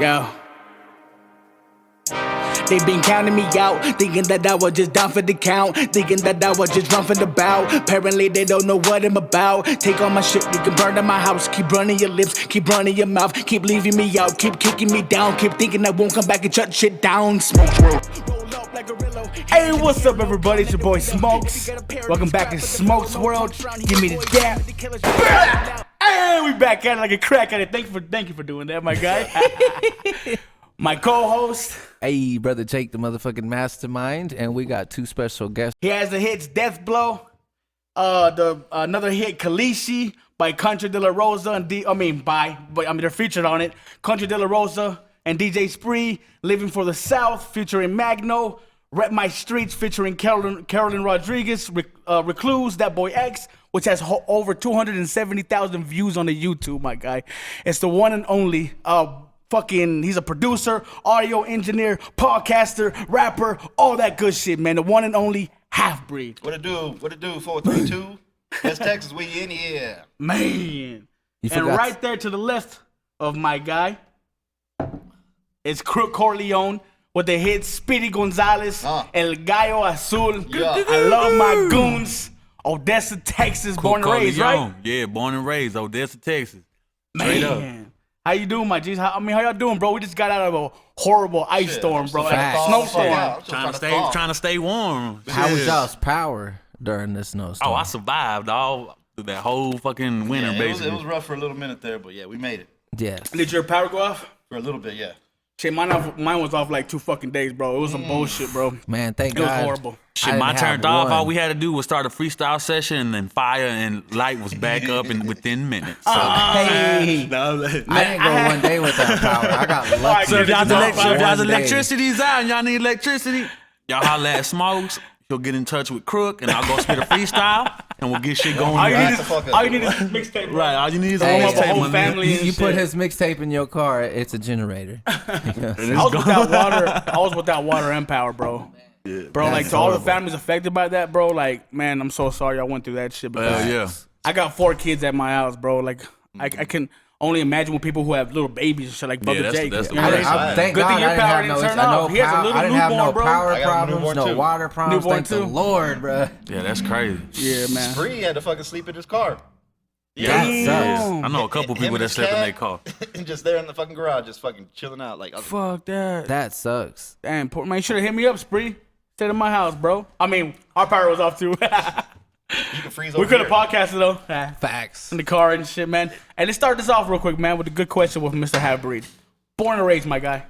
Yo. They been counting me out, thinking that I was just down for the count, thinking that I was just run for the bout. Apparently they don't know what I'm about. Take all my shit, you can burn down my house. Keep running your lips, keep running your mouth, keep leaving me out, keep kicking me down, keep thinking I won't come back and shut shit down. Smokes roll up like a Rillo. Hey, what's up, everybody? It's your boy Smokes. Welcome back to Smokes World. Give me the dap. Hey, we back at it like a crack at it. Thank you for doing that, my guy. My co-host. Hey, brother Jake, the motherfucking mastermind, and we got two special guests. He has the hits Death Blow, another hit Khaleesi by Country De La Rosa and they're featured on it. Country De La Rosa and DJ Spree, Living for the South featuring Magno, Rep My Streets featuring Carolyn Rodriguez, Recluse, That Boy X, which has over 270,000 views on the YouTube, my guy. It's the one and only he's a producer, audio engineer, podcaster, rapper, all that good shit, man. The one and only Half-Breed. What it do? 432? That's Texas, we in here. Man. And right there to the left of my guy is Crook Corleone with the hit Speedy Gonzalez, El Gallo Azul. Yeah. I love my goons. Odessa, Texas, born and raised, right? Yeah, born and raised, Odessa, Texas. Man. How you doing, my G's? How y'all doing, bro? We just got out of a horrible ice storm, bro. Snowstorm. Trying to stay warm. How was y'all's power during this snowstorm? Oh, I survived all through that whole fucking winter, basically. It was rough for a little minute there, but yeah, we made it. Yes. Did your power go off? For a little bit, yeah. Shit, mine was off like 2 fucking days, bro. It was some bullshit, bro. Man, thank God. It was horrible. Shit, mine turned off. All we had to do was start a freestyle session, and then fire and light was back up within minutes. So. Hey, I didn't go one day without power. I got lucky. So if y'all's electricity's out and y'all need electricity, y'all holla at Smokes. He'll get in touch with Crook, and I'll go spit a freestyle, and we'll get shit going. All you need is mixtape. Right, all you need is a mixtape. Family. You put his mixtape in your car, it's a generator. I was without water and power, bro. Yeah, bro, like to all the families affected by that, bro. Like, man, I'm so sorry I went through that shit. Yeah. I got 4 kids at my house, bro. Like, I can only imagine with people who have little babies and shit, like Brother Jake. That's Thank Good God thing your power didn't turn off. He has a little newborn, bro. Power problems, no water problems. Newborn Thank the Lord, bro. Yeah, that's crazy. Yeah, man. Spree had to fucking sleep in his car. Yeah, that sucks. I know a couple people that slept in their car. And just there in the fucking garage, just fucking chilling out. Like, fuck that. That sucks. Damn, poor man, you should have hit me up, Spree. Stayed in my house, bro. I mean, our power was off too. You can freeze over We could have here. podcasted though. Facts. In the car and shit, man. And let's start this off real quick, man, with a good question with Mr. Half-Breed. Born and raised, my guy.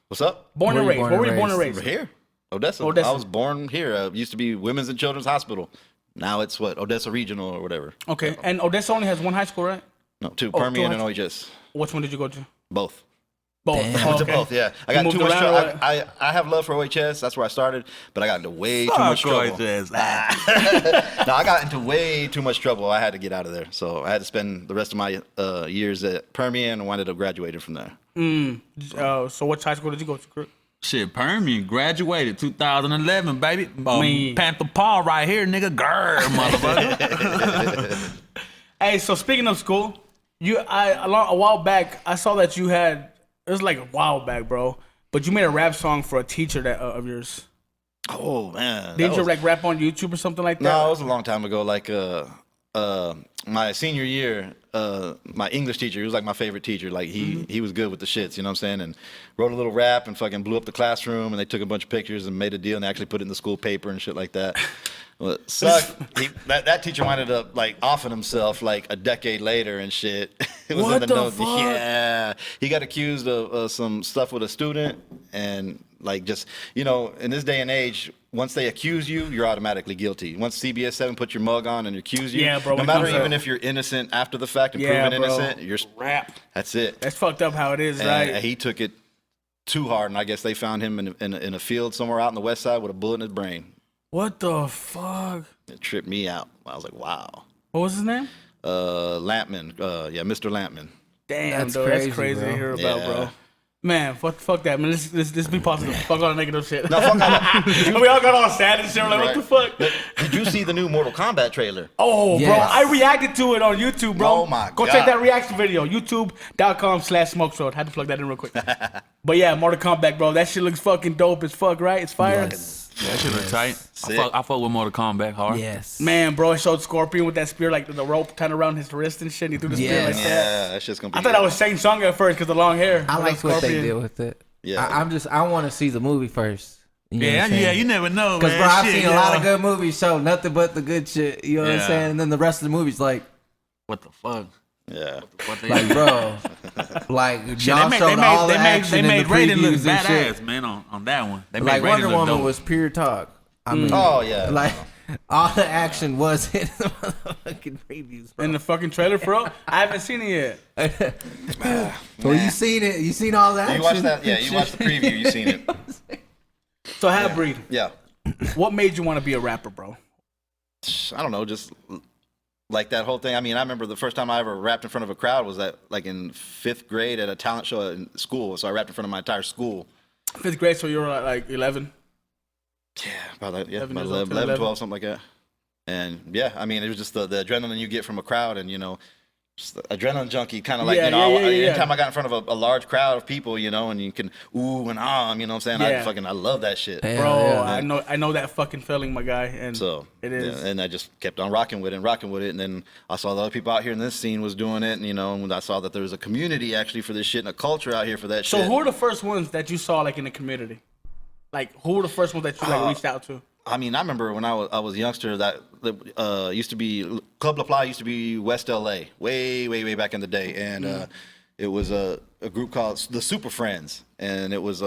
What's up? Born and raised. Where were you born and raised? Over here. Odessa. I was born here. It used to be Women's and Children's Hospital. Now it's Odessa Regional or whatever. Okay, and Odessa only has one high school, right? No, 2. Permian and OHS. Which one did you go to? Both. Both. I went to both, yeah. I got too much trouble. I have love for OHS. That's where I started, but I got into way too much trouble. No, I got into way too much trouble. I had to get out of there. So I had to spend the rest of my years at Permian and wound up graduating from there. So what high school did you go to, Crook? Shit, Permian graduated 2011, baby. Panther Paw right here, nigga. Grrr, motherfucker. Hey, so speaking of school, a while back, I saw that you had. It was like a while back, bro. But you made a rap song for a teacher of yours. Oh man! Did you like rap on YouTube or something like that? No, it was a long time ago. Like my senior year, my English teacher, he was like my favorite teacher. Like he was good with the shits, you know what I'm saying? And wrote a little rap and fucking blew up the classroom. And they took a bunch of pictures and made a deal and they actually put it in the school paper and shit like that. Well, it sucked. That teacher ended up like offing himself like a decade later and shit. It was what in the the notes. fuck? Yeah, he got accused of some stuff with a student and like just, you know, in this day and age, once they accuse you, you're automatically guilty. Once CBS 7 put your mug on and accuse you, bro, no matter even if you're innocent after the fact and proven innocent, you're rap. That's it. That's fucked up how it is, right? And he took it too hard, and I guess they found him in a field somewhere out in the west side with a bullet in his brain. What the fuck? It tripped me out. I was like, wow. What was his name? Lampman. Mr. Lampman. Damn, that's crazy to hear about, bro. Man, fuck that, man. Let's be positive. Fuck all the negative shit. No, fuck all that. We all got all sad and shit. We're like, what the fuck? Did you see the new Mortal Kombat trailer? Oh, Yes. bro, I reacted to it on YouTube, bro. Oh, my Go God. check that reaction video. YouTube.com/smokesroad. Had to plug that in real quick. But yeah, Mortal Kombat, bro. That shit looks fucking dope as fuck, right? It's fire. That shit look tight. Sick. I fuck with Mortal Kombat hard. Yes. Man, bro, it showed Scorpion with that spear, like the rope tied around his wrist and shit. And he threw the spear like that. Yeah, that shit's gonna be I thought that was Shang Tsung at first because the long hair. I But like that's what they Scorpion. did with it. Yeah. I want to see the movie first. You know what Yeah, I'm saying? yeah, you never know, man. Because, bro, I've Shit, seen a lot of yo. good movies show nothing but the good shit. You know what I'm Yeah. saying? And then the rest of the movies, like, What the fuck? Yeah. What they like, bro, like, Shit, y'all showed all the action they made in the Raiden look previews and shit. badass, man, on that one. They made Like, Raiden Wonder look Woman dope. was pure talk. I mean, Oh, yeah. like, all the action was in the motherfucking previews, bro. In the fucking trailer, bro. I haven't seen it yet. Well, you seen it. You seen all the action. You watched that? Yeah, you watched the preview. You seen it? So, Half-Breed, Yeah. what made you want to be a rapper, bro? I don't know, just like that whole thing. I mean, I remember the first time I ever rapped in front of a crowd was at like in 5th grade at a talent show in school. So I rapped in front of my entire school. 5th grade, so you were like 11. Yeah, about that. Yeah, 11 about years old, 11, 11. 12, something like that. And yeah, I mean, it was just the adrenaline you get from a crowd, and just the adrenaline junkie, kind of like Yeah, yeah. anytime I got in front of a large crowd of people, and you can ooh and ah, you know what I'm saying? Yeah. I love that shit. Yeah. Bro, yeah. I know that fucking feeling, my guy. And So it is. yeah, and I just kept on rocking with it, and then I saw the other people out here in this scene was doing it, and and when I saw that there was a community actually for this shit and a culture out here for that So shit. who were the first ones that you saw like in the community? Like who were the first ones that you like reached out to? I mean, I remember when I was a youngster that used to be Club La Playa used to be West LA, way back in the day, and it was a group called the Super Friends, and it was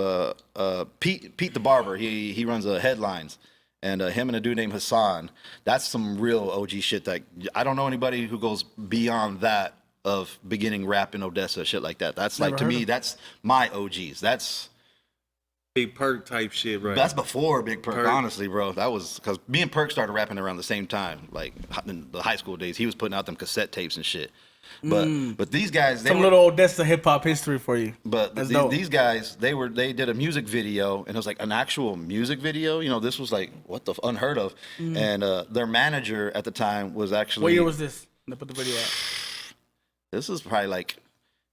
Pete the barber. He runs headlines, and him and a dude named Hassan. That's some real OG shit. That I don't know anybody who goes beyond that of beginning rap in Odessa, shit like that. That's like Never to heard me, of that's my OGs. Big Perk type shit, right? That's before Big Perk, Perk. honestly, bro. That was because me and Perk started rapping around the same time, like in the high school days. He was putting out them cassette tapes and shit. But these guys, they Some were, little Odessa hip hop history for you. but That's dope. these guys, they did a music video, and it was like an actual music video. This was like unheard of. And their manager at the time was actually. What year was this? They put the video out. This was probably like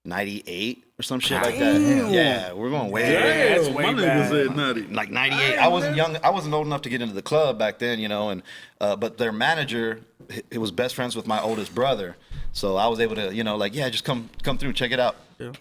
98 or some shit like that. Yeah, we're going way back. Yeah, that's way back. nutty. Like 98. I wasn't young. I wasn't old enough to get into the club back then, and but their manager, he was best friends with my oldest brother, so I was able to, just come through, check it out. Yeah.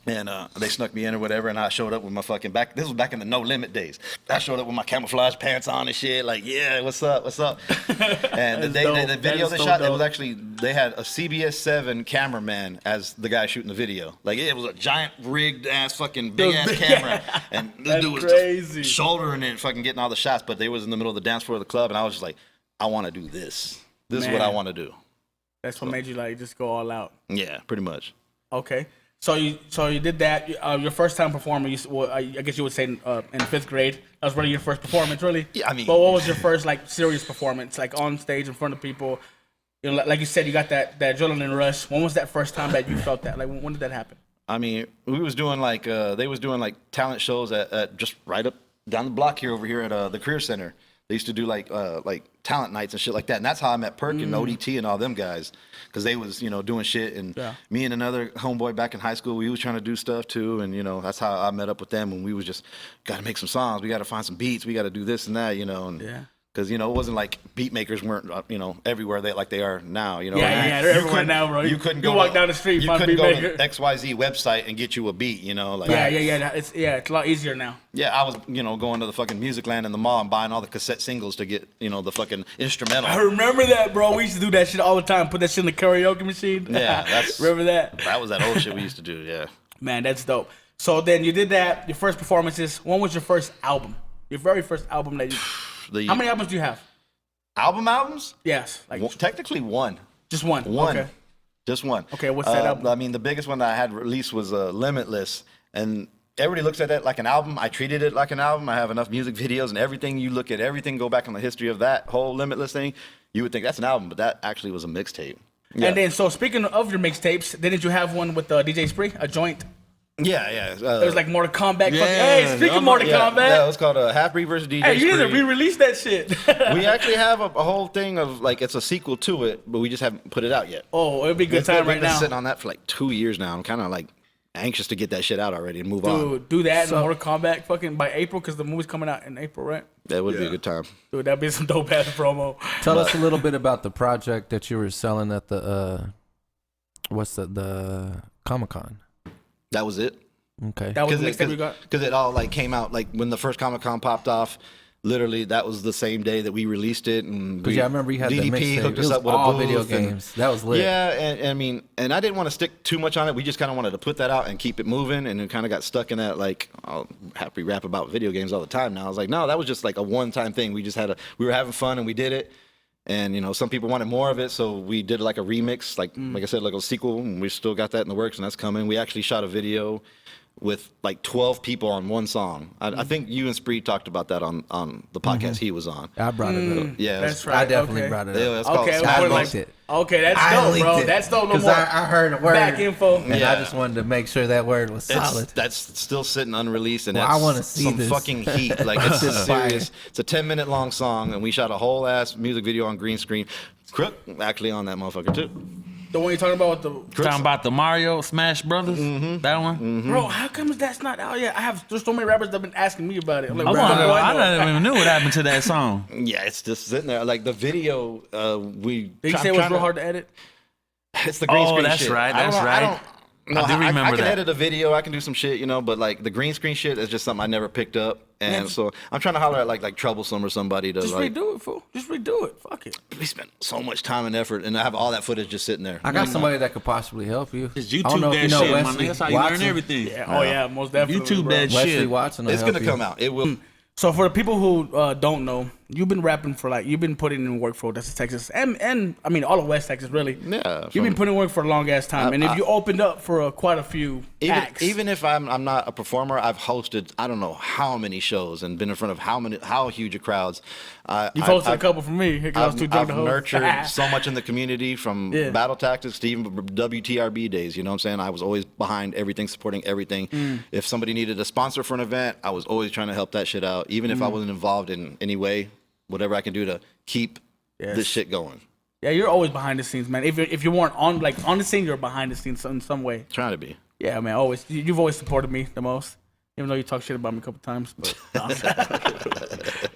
And they snuck me in or whatever, and I showed up with my fucking this was back in the No Limit days. I showed up with my camouflage pants on and shit, like, yeah, what's up? And the dope. video That they is so shot, it dope. was actually, they had a CBS 7 cameraman as the guy shooting the video. Like, it was a giant rigged ass fucking big ass camera, and this That's dude was crazy. just shouldering it, fucking getting all the shots. But they was in the middle of the dance floor of the club, and I was just like, I want to do this. This is what Man. I want to do. That's what made you like just go all out. Yeah, pretty much. Okay. So you did that. Your first time performing, I guess you would say in 5th grade. That was really your first performance, really. Yeah, I mean- But what was your first like serious performance, like on stage in front of people? Like you said, you got that adrenaline rush. When was that first time that you felt that? Like when did that happen? I mean, we was doing like they was doing like talent shows at just right up down the block over here at the Career Center. They used to do like talent nights and shit like that, and that's how I met Perk and ODT and all them guys, because they was doing shit, and me and another homeboy back in high school, we was trying to do stuff too, and that's how I met up with them, and we was just got to make some songs, we got to find some beats, we got to do this and that, and Yeah. because it wasn't like beat makers weren't everywhere like they are now. Yeah, they're You everywhere couldn't- now, bro. You couldn't You go walk down the street, You find a couldn't beat go maker. to XYZ website and get you a beat. Like Yeah. It's a lot easier now. yeah, I was going to the fucking Music Land in the mall and buying all the cassette singles to get the fucking instrumental. I remember that, bro. We used to do that shit all the time. Put that shit in the karaoke machine. Yeah, that's remember that? That was that old shit we used to do. Yeah. Man, that's dope. So then you did that. Your first performances. When was your first album? Your very first album that you. How many albums do you have? albums? Yes, like Technically one. just one. One. Okay. Just one. Okay, what's that album? I mean, the biggest one that I had released was Limitless, and everybody looks at that like an album. I treated it like an album. I have enough music videos and everything. You look at everything, go back on the history of that whole Limitless thing, you would think that's an album, but that actually was a mixtape. Yeah. And then, so speaking of your mixtapes, didn't you have one with DJ Spree, a joint? Yeah. It was like Mortal Kombat. Yeah. Hey, speaking of Mortal Kombat. Yeah, it was called Half Breed versus DJ Hey, you need to Spree. re-release that shit. We actually have a whole thing of like it's a sequel to it, but we just haven't put it out yet. Oh, it'd be a good time right We've been now. sitting on that for like 2 years now. I'm kind of like anxious to get that shit out already and move on. Dude, do that in Mortal Kombat fucking by April, because the movie's coming out in April, right? That would be a good time. Dude, that'd be some dope ass promo. Tell us a little bit about the project that you were selling at the the Comic-Con. That was it. Okay. That was the mixtape we got. Because it all like came out like when the first Comic-Con popped off. Literally, that was the same day that we released it. And Because I remember you had DDP the mixtape. hooked It us was up with all a booth video and- games. That was lit. Yeah, and I mean, and I didn't want to stick too much on it. We just kind of wanted to put that out and keep it moving, and it kind of got stuck in that like, I'll happy rap about video games all the time now. I was like, no, that was just like a one-time thing. We just we were having fun and we did it, and you know, some people wanted more of it, so we did like a remix, like I said, like a sequel, and we still got that in the works, and that's coming. We actually shot a video with like 12 people on one song. I think you and Spree talked about that on the podcast he was on. I brought it up. Yeah, That's right. right. I definitely okay. brought it Yeah, up. it's called Okay, Sky we'll put it Lights. leaked it. Okay, that's I dope, leaked bro. it. That's dope. No Because more I heard a word. back info. And Yeah. I just wanted to make sure that word was solid. That's still sitting unreleased, and Well, that's I wanna see some this. fucking heat. Like it's This is fire. serious. It's a 10-minute long song, and we shot a whole ass music video on green screen. Crook actually on that motherfucker too. The one you're talking about with the Talking about the Mario Smash Brothers. That one. bro. How come that's not out yet? There's so many rappers that have been asking me about it. I'm like, I bro, wonder. bro, I know. never even knew what happened to that song. Yeah, it's just sitting there. Like the video, we. Did you say it was real hard to edit? It's the green Oh, screen that's shit. right, I don't that's know- right. I don't. No, I do remember I can that. edit a video. I can do some shit, you know. But like the green screen shit is just something I never picked up, and so I'm trying to holler at like Troublesome or somebody to Just like. redo it, fool. Just redo it. Fuck it. We spent so much time and effort, and I have all that footage just sitting there. I got somebody that could possibly help you. Just I don't know YouTube if that you know shit, my Wesley nigga. That's how you Watson. learn everything. Yeah. Oh yeah, most definitely. YouTube bro. that Wesley shit. Watson will It's help gonna you. come out. It will. So for the people who don't know, you've been rapping for you've been putting in work for Odessa, Texas, and I mean all of West Texas, really. Yeah, You've been putting in work for a long ass time, and if you opened up for quite a few acts, Even if I'm not a performer, I've hosted I don't know how many shows and been in front of how huge of crowds. you've hosted a couple for me. 'cause I was too drunk to I've host. nurtured so much in the community from Yeah. battle tactics to even WTRB days. You know what I'm saying? I was always behind everything, supporting everything. If somebody needed a sponsor for an event, I was always trying to help that shit out. Even if I wasn't involved in any way, whatever I can do to keep this shit going. Yeah, you're always behind the scenes, man. If you weren't on on the scene, you're behind the scenes in some way. Trying to be. Yeah, man. Always. You've always supported me the most, even though you talk shit about me a couple times. But,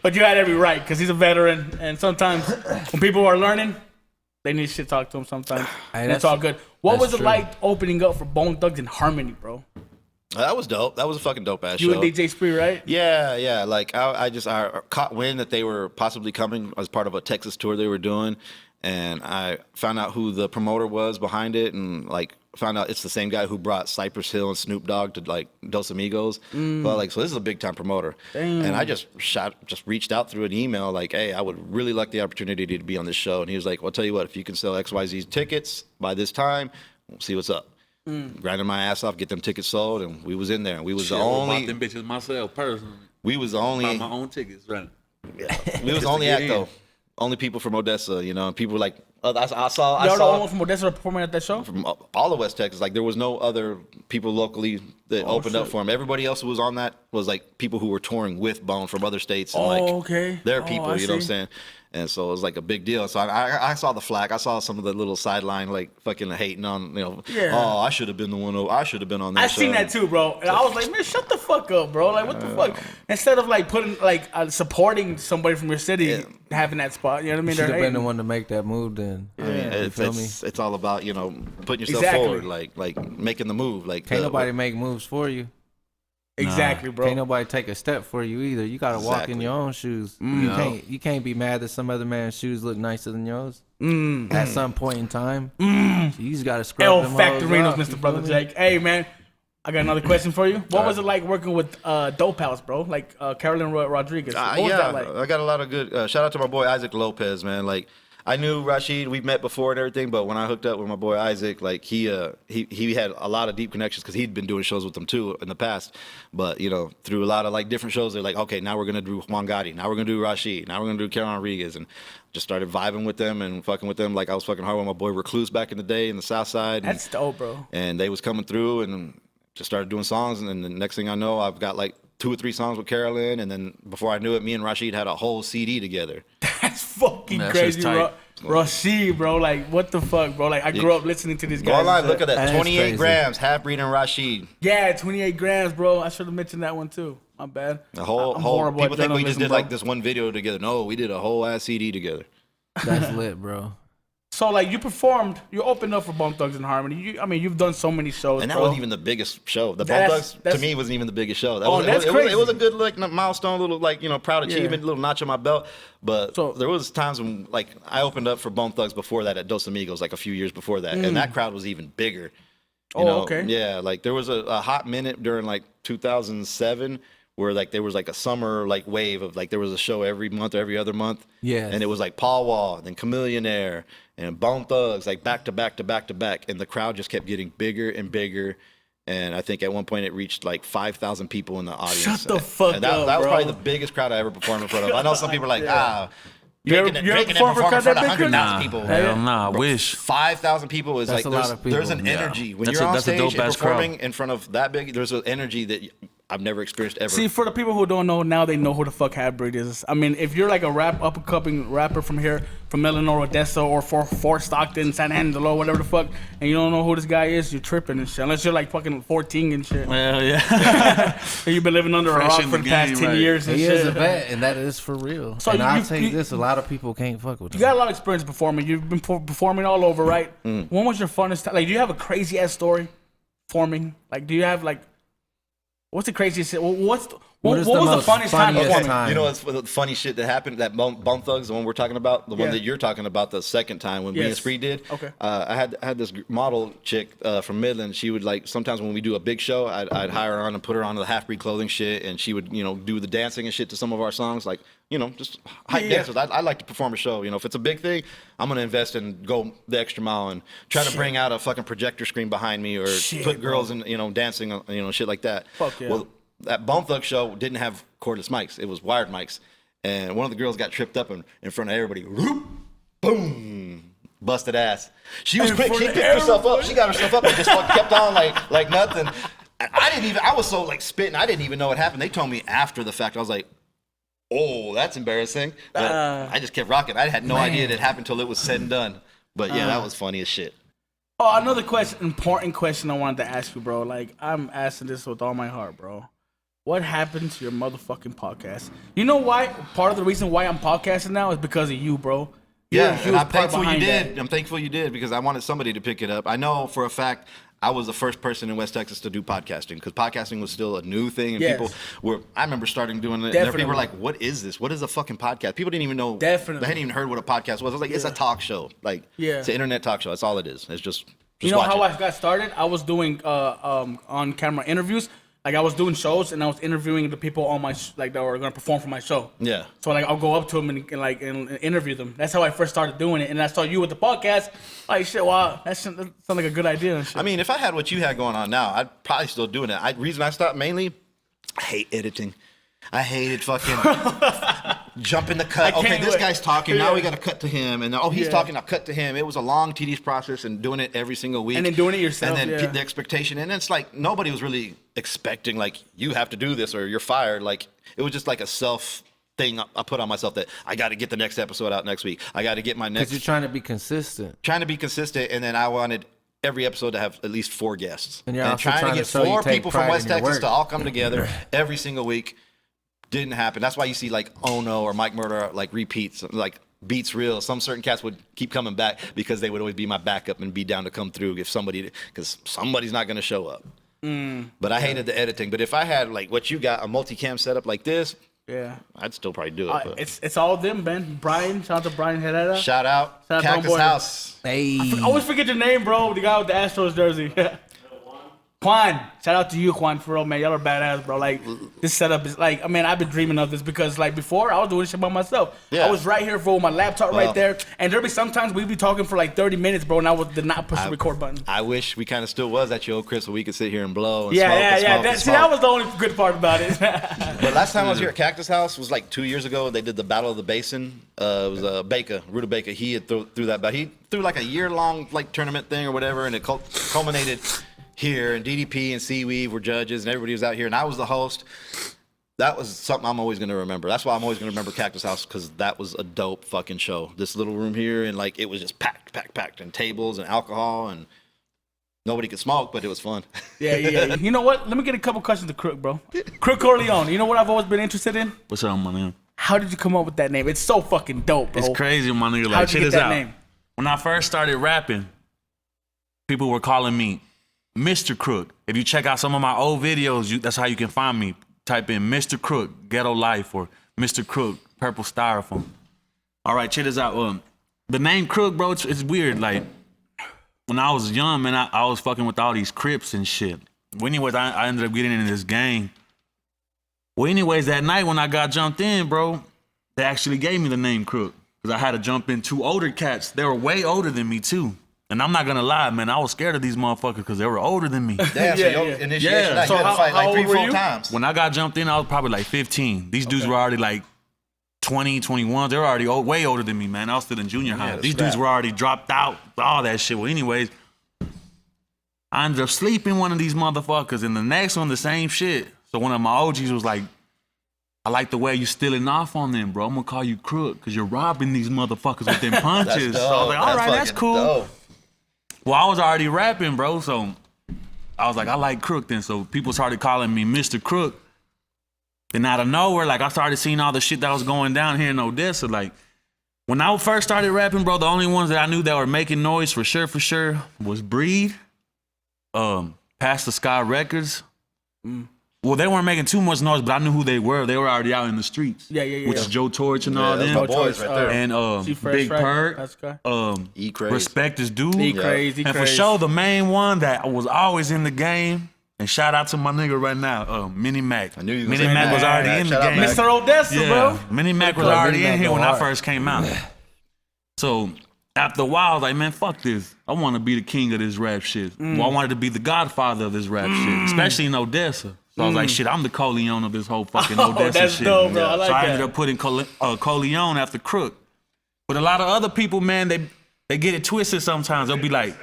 but you had every right, because he's a veteran, and sometimes when people are learning, they need shit talk to him sometimes. Hey, And it's that's- all good. What that's was it true. like opening up for Bone Thugs and Harmony, bro? That was dope. That was a fucking dope ass You show. and DJ Spree, right? Yeah. Like I caught wind that they were possibly coming as part of a Texas tour they were doing, and I found out who the promoter was behind it, and like found out it's the same guy who brought Cypress Hill and Snoop Dogg to like Dos Amigos. But like, so this is a big time promoter, and I just reached out through an email like, hey, I would really like the opportunity to be on this show, and he was like, well, I'll tell you what, if you can sell XYZ tickets by this time, we'll see what's up. Grinding my ass off, get them tickets sold, and we was in there. And we was Shit, the I only. bought them bitches myself personally. We was the Bought only. my own tickets, right? We was the only get act in. though. Only people from Odessa, you know. And people were like I saw Y'all the only one from Odessa performing at that show? from all of West Texas. Like there was no other people locally that opened up for him. Everybody else who was on that was like people who were touring with Bone from other states. And, like, okay. Their Oh, people, I you know what I'm see. saying? And so it was like a big deal. So I saw the flack. I saw some of the little sideline like fucking hating on, you know. Yeah. Oh, I should have been the one. I should have been on that. I seen show. that too, bro. And I was like, man, shut the fuck up, bro. Like, what the fuck? Instead of like putting supporting somebody from your city having that spot, you know what I mean? Should They're have been the hating. one to make that move then. I mean, You feel me? it's all about, you know, putting yourself Exactly. forward, like making the move. Like Can't nobody make moves for you. Exactly, bro. Can't nobody take a step for you either. You gotta walk in Exactly. your own shoes. Mm. You can't be mad that some other man's shoes look nicer than yours. Mm. At some point in time, you just gotta scrub El them hoes Factorinos, off, Mr. you Brother feel me? Jake. Hey, man, I got another question for you. What was it like working with Dope House, bro? Like Carolyn Rodriguez. What was that like? I got a lot of good. Shout out to my boy Isaac Lopez, man. Like I knew Rashid, we've met before and everything, but when I hooked up with my boy Isaac, like he had a lot of deep connections because he'd been doing shows with them too in the past. But you know, through a lot of like different shows, they're like, okay, now we're gonna do Juan Gotti, now we're gonna do Rashid, now we're gonna do Carolyn Rodriguez, and just started vibing with them and fucking with them like I was fucking hard with my boy Recluse back in the day in the South Side. That's dope, bro. And they was coming through and just started doing songs, and then the next thing I know, I've got like 2 or 3 songs with Carolyn, and then before I knew it, me and Rashid had a whole CD together. That's fucking That crazy, shit's bro. tight. Rashid, bro. Like, what the fuck, bro? Like, I grew up listening to these Go guys. online, look at that. That is 28 crazy. grams, Half-Breed and Rashid. Yeah, 28 grams, bro. I should have mentioned that one too. My bad. The whole I'm horrible at people think we just journalism, did bro. like this one video together. No, we did a whole ass CD together. That's lit, bro. So, like, you opened up for Bone Thugs and Harmony. You've done so many shows, And that bro. wasn't even the biggest show. The Bone That's- Thugs, that's- to me, wasn't even the biggest show. That Oh, was, that's it crazy. was a good like milestone, little like proud achievement, Yeah. little notch on my belt. But So- there was times when like I opened up for Bone Thugs before that at Dos Amigos, like a few years before that, and that crowd was even bigger. You know? okay. Yeah, like there was a hot minute during like 2007 where like there was like a summer like wave of like there was a show every month or every other month. Yes. And it was like Paul Wall, then Chameleonaire, and Bone Thugs, like back to back to back to back, and the crowd just kept getting bigger and bigger. And I think at one point it reached like 5,000 people in the audience. Shut the fuck and that up, was bro. probably the biggest crowd I ever performed in front of. I know some people are like, You ever Drake and performed for a perform in crowd front of that big? 100,000 Nah, people. hell nah, I wish. 5,000 people is That's like a lot of there's people. an energy when That's you're a- on that's a stage and dope-ass crowd. performing in front of that big. There's an energy that I've never experienced ever. See, for the people who don't know, now they know who the fuck Half-Breed is. If you're like a up and coming rapper from here, from Illinois, Odessa, or Fort Stockton, San Angelo, whatever the fuck, and you don't know who this guy is, you're tripping and shit. Unless you're like fucking 14 and shit. Well, yeah. And you've been living under a Fresh rock in for the the past game, 10 right. years and He shit. is a vet, and that is for real. So and you- I'll you- tell you you- this: a lot of people can't fuck with him. You got a lot of experience performing. You've been performing all over, right? When was your funnest time? Like, do you have a crazy ass story performing? Like, do you have like, what's the craziest? What was most the funniest time funniest performing? time? You know what's the funny shit that happened? That Bone Thugs, the one we're talking about, the one Yeah. that you're talking about, the second time when me and Yes. Spree did. Okay. I had this model chick from Midland. She would like sometimes when we do a big show, I'd hire her on and put her on the Half-Breed clothing shit, and she would do the dancing and shit to some of our songs, like just hype Yeah. dancers. I like to perform a show. If it's a big thing, I'm gonna invest and go the extra mile and try to bring out a fucking projector screen behind me or Shit, put girls bro. in dancing, shit like that. Fuck yeah. Well, that Bone Thug show didn't have cordless mics. It was wired mics. And one of the girls got tripped up in front of everybody. Whoop, boom. Busted ass. She was quick. She picked herself up. She got herself up and just fucking kept on like nothing. I was so like spitting. I didn't even know what happened. They told me after the fact. I was like, oh, that's embarrassing. But I just kept rocking. I had no idea it happened until it was said and done. But yeah, that was funny as shit. Oh, another important question I wanted to ask you, bro. Like, I'm asking this with all my heart, bro. What happened to your motherfucking podcast? You know why? Part of the reason why I'm podcasting now is because of you, bro. You're a Yeah, huge and I'm part thankful you behind did. that. I'm thankful you did because I wanted somebody to pick it up. I know for a fact I was the first person in West Texas to do podcasting because podcasting was still a new thing, and Yes. people were. I remember starting doing it. And Definitely. people were like, "What is this? What is a fucking podcast?" People didn't even know. Definitely. They hadn't even heard what a podcast was. I was like, "It's a talk show. Like, Yeah. it's an internet talk show. That's all it is. It's just You know watch how it." I got started? I was doing on-camera interviews. Like, I was doing shows and I was interviewing the people on my that were gonna perform for my show. Yeah. So like I'll go up to them and interview them. That's how I first started doing it. And I saw you with the podcast. Like shit, wow, that sounds like a good idea and shit. I mean, if I had what you had going on now, I'd probably still doing it. Reason I stopped mainly, I hate editing. I hated fucking jumping the cut. I Okay, can't this wait. guy's talking. Now Yeah. we got to cut to him, and then, he's Yeah. talking. I'll cut to him. It was a long, tedious process, and doing it every single week, And then doing it yourself, and then yeah. the expectation, and it's like nobody was really expecting like you have to do this or you're fired. Like it was just like a self thing I put on myself that I got to get the next episode out next week. I got to get my Because next. you're trying to be consistent. Trying to be consistent, and then I wanted every episode to have at least 4 guests. And you're also trying to get show you 4 take people from pride West in your Texas work. to all come together every single week. Didn't happen. That's why you see like Ono or Mike Murder like repeats, like beats real. Some certain cats would keep coming back because they would always be my backup and be down to come through if because somebody's not going to show up. But I hated the editing. But if I had like what you got, a multicam setup like this, yeah. I'd still probably do it. But It's all them, Ben. Brian, shout out to Brian Herrera. shout out Shout out to Cactus homeboy. House. Hey, I always forget your name, bro. The guy with the Astros jersey. Juan, shout out to you, Juan, for real, man. Y'all are badass, bro. Like, this setup is like, I mean, I've been dreaming of this because, like, before I was doing shit by myself. Yeah. I was right here for my laptop Well- right there, and there'd be sometimes we'd be talking for like 30 minutes, bro, and I did not push the record button. I wish we kind of still was at your old Chris, so we could sit here and blow and Yeah, smoke yeah, and yeah. smoke That, and see, that smoke. was the only good part about it. But last time I was here at Cactus House was like 2 years ago. They did the Battle of the Basin. It was Baker, Ruta Baker. He had threw that, but he threw like a year-long like tournament thing or whatever, and it culminated here, and DDP and Seaweed were judges, and everybody was out here, and I was the host. That was something I'm always gonna remember. That's why I'm always gonna remember Cactus House, because that was a dope fucking show. This little room here, and like it was just packed, and tables and alcohol, and nobody could smoke, but it was fun. Yeah. You know what? Let me get a couple questions to Crook, bro. Crook Corleone. You know what I've always been interested in? What's up, my nigga? How did you come up with that name? It's so fucking dope, bro. It's crazy, my nigga. Like, How'd you check get this that out. name? When I first started rapping, people were calling me Mr. Crook. If you check out some of my old videos, that's how you can find me. Type in Mr. Crook, Ghetto Life, or Mr. Crook, Purple Styrofoam. All right, check this out. The name Crook, bro, it's weird. Like, when I was young, man, I was fucking with all these Crips and shit. Well, anyways, I ended up getting into this gang. Well, anyways, that night when I got jumped in, bro, they actually gave me the name Crook. Because I had to jump in 2 older cats. They were way older than me, too. And I'm not gonna lie, man, I was scared of these motherfuckers because they were older than me. Damn, so your initiation, Yeah. you had to fight like 3-4 you? times. When I got jumped in, I was probably like 15. These dudes were already like 20, 21. They were already way older than me, man. I was still in junior high. These dudes were already dropped out, all that shit. Well, anyways, I ended up sleeping one of these motherfuckers, and the next one, the same shit. So one of my OGs was like, I like the way you stealing off on them, bro. I'm gonna call you Crook because you're robbing these motherfuckers with them punches. So I was like, all right, that's cool. Dope. Well, I was already rapping, bro, so I was like, I like Crook then. So people started calling me Mr. Crook. Then out of nowhere, like I started seeing all the shit that was going down here in Odessa. Like when I first started rapping, bro, the only ones that I knew that were making noise for sure was Breed, Past the Sky Records. Well, they weren't making too much noise, but I knew who they were. They were already out in the streets. Yeah. Which is Joe Torch and all that's them. my boys right there. And G-Fresh, Big right? Perk. That's okay. E-Craze. Respect is due. Crazy. And for sure, the main one that was always in the game, and shout out to my nigga right now, Mini Mac. I knew you was Mini gonna Mac say was Mac. already in the Shout out game. Mac. Mr. Odessa, bro. Mini Mac was Mini already Mac in here go when I hard. first came out. So after a while, I was like, man, fuck this. I want to be the king of this rap shit. Well, I wanted to be the godfather of this rap shit, especially in Odessa. So I was like, shit, I'm the Corleone of this whole fucking Odessa that's shit. dope, bro. I like so I that. ended up putting Corleone after Crook. But a lot of other people, man, they get it twisted sometimes. They'll be like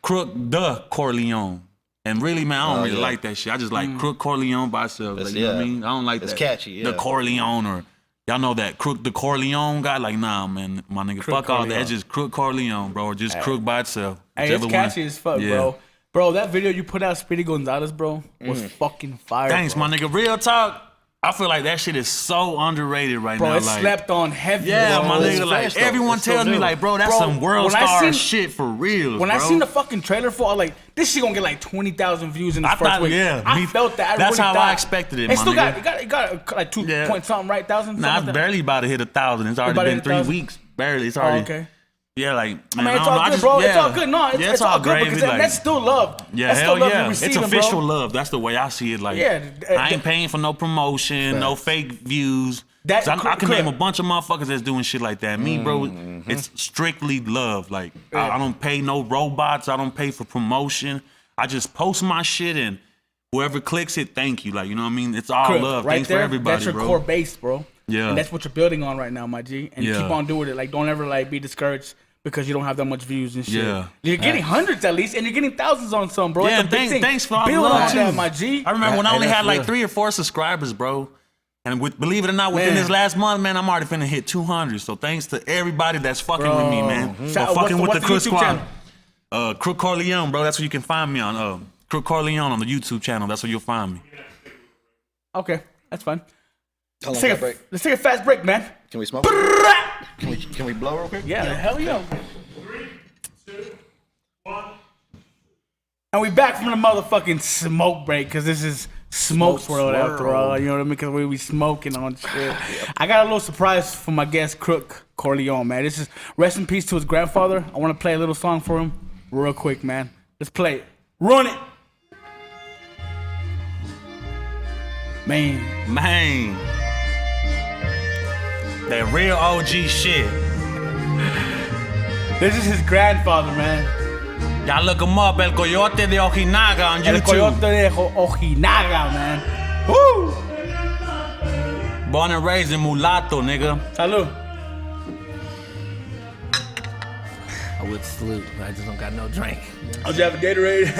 Crook the Corleone. And really, man, I don't really like that shit. I just like Crook Corleone by itself. Like, you know what I mean? I don't like It's that. catchy, yeah. The Corleone or y'all know that Crook the Corleone guy? Like, nah, man, my nigga, Crook fuck all that. Corleone. It's just Crook Corleone, bro, or just Crook by itself. Hey, it's Whichever catchy one. as fuck, Yeah. bro. Bro, that video you put out, Speedy Gonzalez, bro, was fucking fire. Thanks, bro. my nigga. Real talk. I feel like that shit is so underrated right Bro, now. it's like, slept on heavy. yeah, bro. my It's nigga. Like fresh, though. everyone It's still tells me, new. like, bro, that's Bro, some world when I star seen- shit for real. When bro. I seen the fucking trailer for it, I'm like, this shit gonna get like 20,000 views in the I first thought, week. yeah, I me- felt that. I that's really how thought. I expected it, It my still nigga. it got like 2 Yeah. point something, right? Thousand. Nah, it's barely about to hit 1,000. It's already about to been hit 3 1,000? weeks. Barely. It's Oh, already. okay. Yeah, like, I man, mean, I it's don't know. all I good, just, bro. yeah. It's all good. No, Yeah, it's all good gravy, because like- that's still love. Yeah, that's hell still love yeah. you're It's receiving, official bro. love. That's the way I see it. Like, Yeah, I ain't paying for no promotion, no fake views. That 'Cause I can could- name a bunch of motherfuckers that's doing shit like that. Me, bro, it's strictly love. Like, I don't pay no robots. I don't pay for promotion. I just post my shit and whoever clicks it, thank you. Like, you know what I mean? It's all Crook, love. right Thanks there, for everybody, that's your bro. core base, bro. Yeah. And that's what you're building on right now, my G. And Yeah. keep on doing it. Like, don't ever like be discouraged because you don't have that much views and shit. Yeah. You're getting hundreds at least, and you're getting thousands on some, bro. Yeah, That's a big thing. thanks for all the Build love on too. that, my G. I remember when I Hey, only that's had like real. 3 or 4 subscribers, bro. And believe it or not, within Man. this last month, man, I'm already finna hit 200. So thanks to everybody that's fucking with me, man. Shout- Or fucking with what's the Crook YouTube Squad. channel? Crook Corleone, bro. That's where you can find me on. Crook Corleone on the YouTube channel. That's where you'll find me. Okay, that's fine. How long Let's can I take, break? let's take a fast break, man. Can we smoke? Can we blow real quick? Yeah, hell yeah. And we back from the motherfucking smoke break, because this is Smoke's World after all. You know what I mean? Because we be smoking on shit. I got a little surprise for my guest, Crook Corleone, man. This is rest in peace to his grandfather. I want to play a little song for him real quick, man. Let's play it. Run it. Man. That real OG shit. This is his grandfather, man. Y'all look him up, El Coyote de Ojinaga on El YouTube. Coyote de Ojinaga, man. Woo! Born and raised in Mulatto, nigga. Salud. I would salute. I just don't got no drink. I'll just have a Gatorade.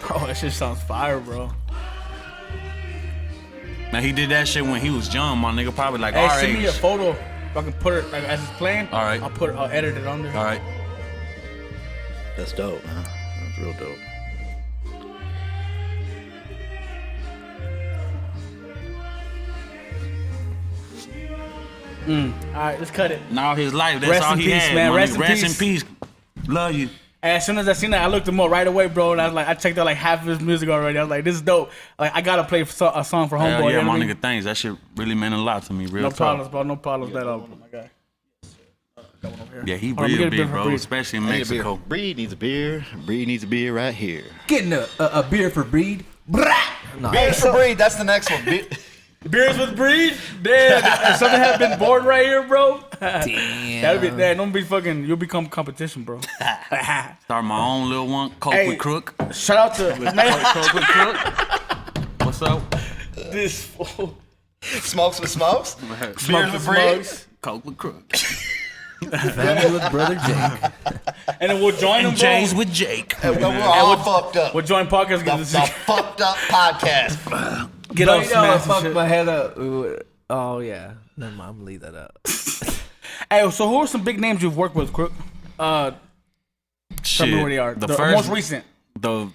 Bro, that shit sounds fire, bro. Now he did that shit when he was young, my nigga. Probably like Hey, our send me a age. photo. If I can put it like as it's playing. All right. I'll edit it on there. All right. That's dope, man. That's real dope. All right, let's cut it. Now his life, that's Rest all in he peace, had, man. my Rest nigga. in Rest in peace. peace. Love you. And as soon as I seen that, I looked him up right away, bro. And I was like, I checked out like half of his music already. I was like, this is dope. Like, I gotta play a song for Homeboy. Hell yeah, you know my what I mean? nigga, thanks. That shit really meant a lot to me. Real No talk. problems, bro. No problems at all, my guy. Got one over here. Yeah, he Hold on, let me real get a big, beer for bro. Breed. Especially in I need a beer. Mexico. Breed needs a beer. Breed needs a beer right here. Getting a beer for Breed. No, Beers for Breed. That's the next one. Beers with Breed? Damn, something have been born right here, bro. damn. That'll be that. Don't be fucking. You'll become competition, bro. Start my own little one. Coke Hey. with Crook. Shout out to Coke with Crook. What's up? this fool. Smokes with smokes. Smoke with the Breed. smokes. Coke with Crook. Family with brother Jake. And then we'll join them, And bro. Jays with Jake. We're all fucked up. We'll join podcast. The, Get, the this, fucked up podcast. get But off you know, I smash and fucked shit. my head up. Oh yeah. Never mind. I'm gonna leave that up. Hey, so who are some big names you've worked with, Crook? Tell Shit. me where they are. The The first, most recent. the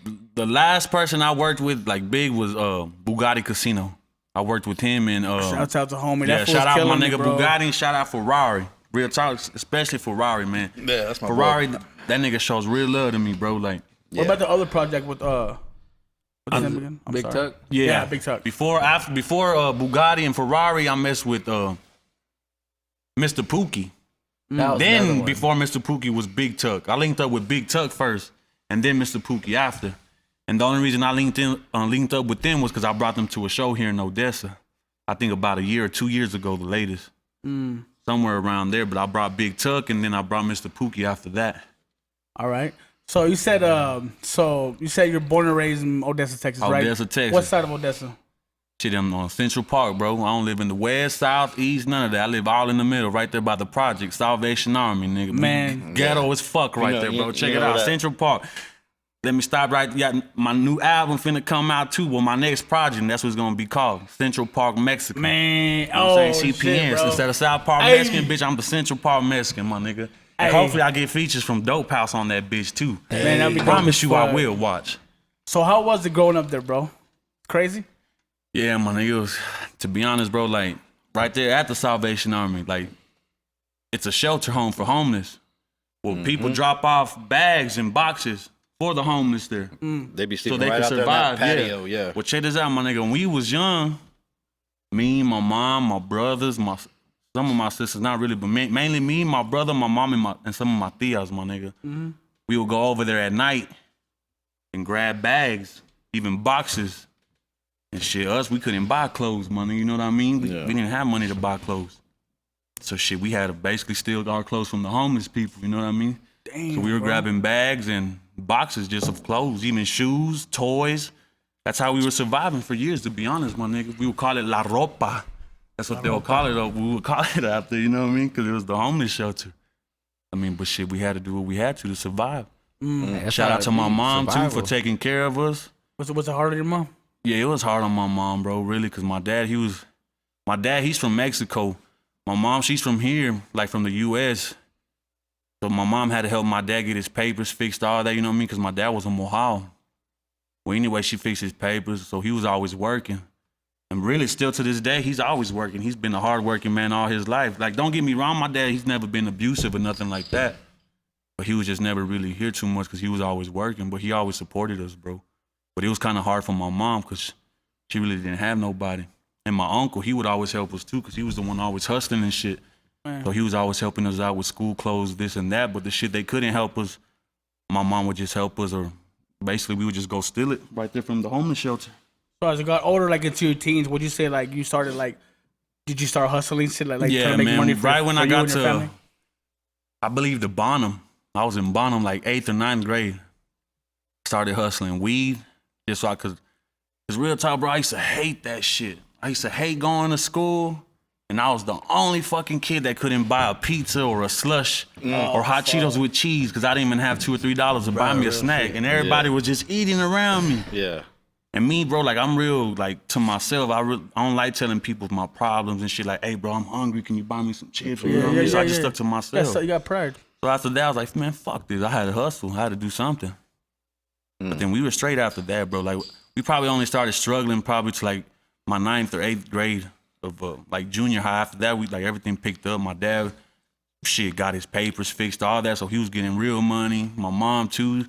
last person I worked with like big was Bugatti Casino. I worked with him and Shout out to homie. yeah, That fool's shout out my killing nigga it, bro. Bugatti and shout out Ferrari. Real talk, especially Ferrari, man. Yeah, that's my Ferrari, boy. that nigga shows real love to me, bro. Like, What about the other project with what's his name again? I'm Big sorry. Tuck. Yeah, Big Tuck. Before Bugatti and Ferrari, I messed with Mr. Pookie. That was another Then one. before Mr. Pookie was Big Tuck. I linked up with Big Tuck first, and then Mr. Pookie after. And the only reason I linked up with them was because I brought them to a show here in Odessa. I think about a year or 2 years ago, the latest. Somewhere around there. But I brought Big Tuck, and then I brought Mr. Pookie after that. All right. So you said you're born and raised in Odessa, Texas, right? Odessa, Texas. What side of Odessa? Shit, I'm on Central Park, bro. I don't live in the west, south, east, none of that. I live all in the middle, right there by the project, Salvation Army, nigga. Man. Ghetto as fuck right know- there, bro. you Check know it out, that. Central Park. Let me stop right. Yeah, my new album finna come out too. Well, my next project, that's what it's gonna be called, Central Park Mexican. Man, You know what I'm saying? shit, CPNs. bro. Instead of South Park Hey. Mexican, bitch, I'm the Central Park Mexican, my nigga. And Hey. hopefully I get features from Dope House on that bitch too. Man, that'd be dope Promise as you I fuck. will watch. So how was it growing up there, bro? Crazy? Yeah, my nigga, it was, to be honest, bro, like, right there at the Salvation Army, like, it's a shelter home for homeless. Well, people drop off bags and boxes for the homeless there. They be So sleeping they right can out there in that survive, patio. Yeah. Well, check this out, my nigga. When we was young, me, my mom, my brothers, some of my sisters, not really, but mainly me, my brother, my mom, and some of my tias, my nigga. We would go over there at night and grab bags, even boxes, and shit. Us, we couldn't buy clothes, my nigga. You know what I mean? We didn't have money to buy clothes. So shit, we had to basically steal our clothes from the homeless people. You know what I mean? Damn, So we were bro. grabbing bags and boxes just of clothes, even shoes, toys. That's how we were surviving for years, to be honest, my nigga. We would call it La Ropa. That's what they would call it. We would call it out there, you know what I mean? Because it was the homeless shelter. I mean, but shit, we had to do what we had to survive. That's Shout how out it to my be, mom, too, survival. for taking care of us. Was it hard on your mom? Yeah, it was hard on my mom, bro, really, because my dad, he's from Mexico. My mom, she's from here, like from the U.S., so my mom had to help my dad get his papers fixed, all that, you know what I mean? Because my dad was a Mohawk. Well, anyway, she fixed his papers, so he was always working. And really, still to this day, he's always working. He's been a hard-working man all his life. Like, don't get me wrong, my dad, he's never been abusive or nothing like that. But he was just never really here too much because he was always working. But he always supported us, bro. But it was kind of hard for my mom because she really didn't have nobody. And my uncle, he would always help us too because he was the one always hustling and shit. Man. So he was always helping us out with school clothes, this and that. But the shit they couldn't help us, my mom would just help us, or basically we would just go steal it right there from the homeless shelter. So as you got older, like into your teens, would you say like you started like, did you start hustling shit like Yeah, trying to make man, money for, right when for I you got and your to- family? I believe the Bonham. I was in Bonham like 8th or 9th grade. Started hustling weed just so I could. Cause real talk, bro, I used to hate that shit. I used to hate going to school. And I was the only fucking kid that couldn't buy a pizza or a slush or hot Cheetos with cheese because I didn't even have $2 or $3 to buy me a snack. And everybody was just eating around me. Yeah. And me, bro, like I'm real, like to myself, I don't like telling people my problems and shit. Like, hey, bro, I'm hungry. Can you buy me some chips? You know what I mean? So I just stuck to myself. Yeah, so you got pride. So after that, I was like, man, fuck this. I had to hustle. I had to do something. But then we were straight after that, bro. Like we probably only started struggling probably to like my 9th or 8th grade of like junior high. After that, we like everything picked up. My dad, shit, got his papers fixed, all that. So he was getting real money. My mom too.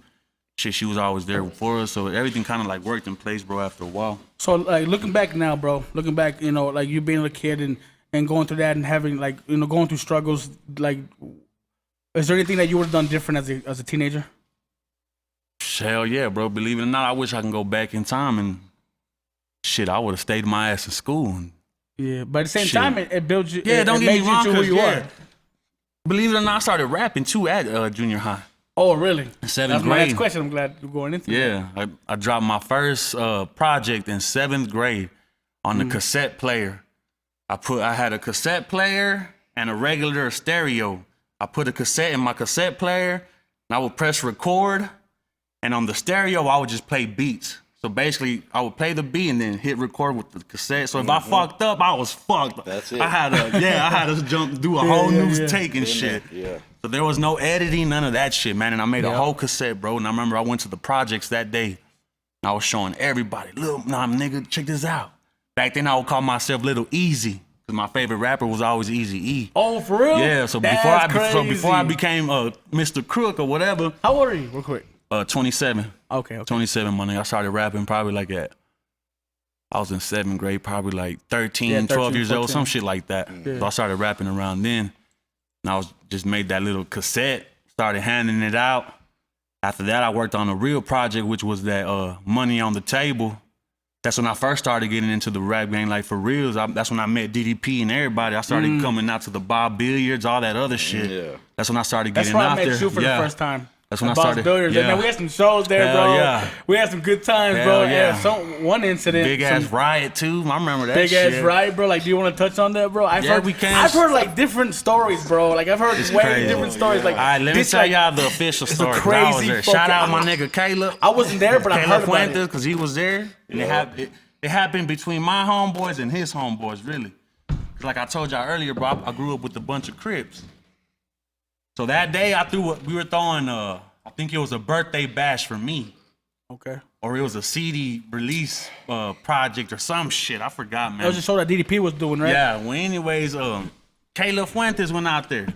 Shit, she was always there for us. So everything kind of like worked in place, bro, after a while. So like looking back now, bro, you know, like you being a kid and going through that and having like, you know, going through struggles, like, is there anything that you would have done different as a teenager? Hell yeah, bro. Believe it or not, I wish I can go back in time and shit, I would have stayed my ass in school. And yeah, but at the same shit. time, it builds you. Yeah, it don't get makes me wrong, you who you are. Believe it or not, I started rapping too at junior high. Oh, really? 7th That's my grade. next question. I'm glad you're going into. Yeah, I dropped my first project in 7th grade on the cassette player. I had a cassette player and a regular stereo. I put a cassette in my cassette player, and I would press record, and on the stereo, I would just play beats. So basically, I would play the beat and then hit record with the cassette. So if I fucked up, I was fucked. That's it. I had to do a whole new take and shit. Yeah. So there was no editing, none of that shit, man. And I made a whole cassette, bro. And I remember I went to the projects that day, and I was showing everybody, look, nah, nigga, check this out. Back then, I would call myself Little Easy, because my favorite rapper was always Eazy-E. Oh, for real? Yeah, so before I became Mr. Crook or whatever. How old are you, real quick? 27. Okay. 27, my nigga. I started rapping probably like I was in 7th grade, probably like 13, 12 years 14. old, some shit like that. Yeah. So I started rapping around then. And I was just made that little cassette, started handing it out. After that, I worked on a real project, which was that Money on the Table. That's when I first started getting into the rap game, like for reals. That's when I met DDP and everybody. I started coming out to the Bob Billiards, all that other shit. Yeah. That's when I started getting That's out where I there. met you for the first time. That's when I Bob's started. Billiards. Yeah. Man, we had some shows there, Hell bro. yeah. We had some good times, Hell bro. yeah. One incident. Big ass riot too. I remember that Big shit. ass riot, bro. Like, do you want to touch on that, bro? I've heard like different stories, bro. Like I've heard way crazy. different stories. Like, All right, let me this, tell like, y'all the official it's a story. 'cause I was crazy there. Shout out fucking- my nigga Caleb. I wasn't there, but I heard Caleb about Fuentes, it. because he was there. And it happened between my homeboys and his homeboys, really. 'Cause like I told y'all earlier, bro, I grew up with a bunch of Crips. So that day, we were throwing, I think it was a birthday bash for me. Okay. Or it was a CD release project or some shit. I forgot, man. That was a show that DDP was doing, right? Yeah, well, anyways, Caleb Fuentes went out there.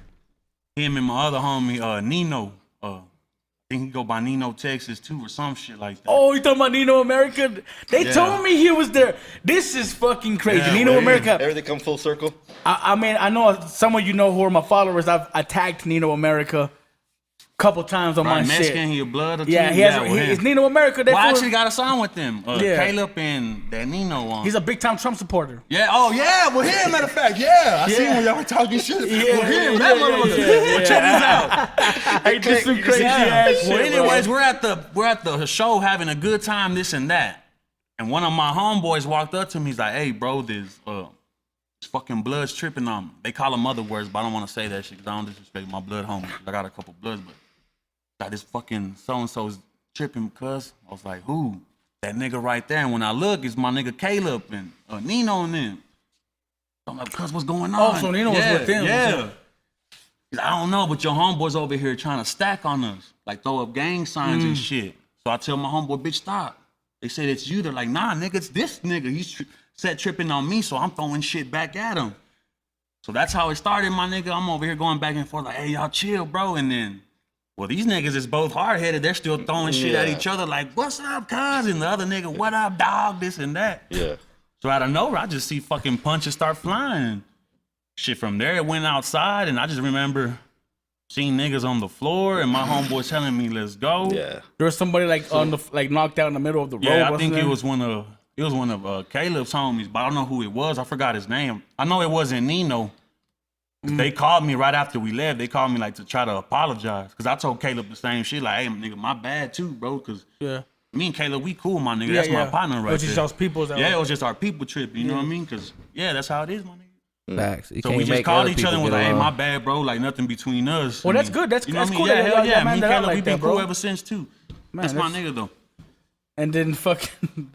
Him and my other homie, Nino. I think he go by Nino, Texas, too, or some shit like that. Oh, you talking about Nino America? They Yeah. told me he was there. This is fucking crazy. Yeah, Nino well, America. Everything come full circle. I mean, I know some of you know who are my followers. I tagged Nino America a couple times on Right, my Mexican, shit. he a blood or two? Yeah, it's Nino America. Well, I actually got a song with them. Yeah. Caleb and that Nino on. He's a big time Trump supporter. Yeah, oh yeah, well him, matter of fact, yeah. I see when y'all were talking shit. Yeah, well, him, yeah, that yeah, motherfucker. yeah, Well, check this out. Hey, this some crazy ass shit. Well, bro. anyways, we're at the show having a good time, this and that. And one of my homeboys walked up to me, he's like, hey bro, this fucking blood's tripping on me. They call them other words, but I don't want to say that shit because I don't disrespect my blood homies. I got a couple bloods, but like this fucking so-and-so's tripping, cuz. I was like, who? That nigga right there. And when I look, it's my nigga Caleb and Nino and them. So I'm like, cuz, what's going on? Oh, so Nino was with them. Yeah. He's like, I don't know, but your homeboys over here trying to stack on us. Like throw up gang signs and shit. So I tell my homeboy, bitch, stop. They said it's you. They're like, nah, nigga, it's this nigga. He's set tripping on me, so I'm throwing shit back at him. So that's how it started, my nigga. I'm over here going back and forth like, hey, y'all chill, bro. And then, well, these niggas is both hard-headed. They're still throwing shit at each other like, what's up, cuz? And the other nigga, what up, dog? This and that. Yeah. So out of nowhere, I just see fucking punches start flying. Shit, from there, it went outside, and I just remember seeing niggas on the floor, and my homeboy telling me, let's go. Yeah. There was somebody like knocked out in the middle of the road. Yeah, I wasn't think there? it was one of Caleb's homies, but I don't know who it was. I forgot his name. I know it wasn't Nino. They called me right after we left. They called me like to try to apologize because I told Caleb the same shit. Like, hey, nigga, my bad too, bro. Because me and Caleb, we cool, my nigga. That's my partner right there. It was just our people's. Yeah, it was just our people trip. You know what I mean? Because that's how it is, my nigga. Facts. You So can't we just make called other each other and people was get like, "Hey, my along. bad, bro. Like nothing between us." Well, I that's mean, good. That's you know what I mean? cool Yeah, that hell y'all yeah. man Me and that out Caleb, like we been that, cool bro. ever since too. Man, That's my that's- nigga though. And then fucking.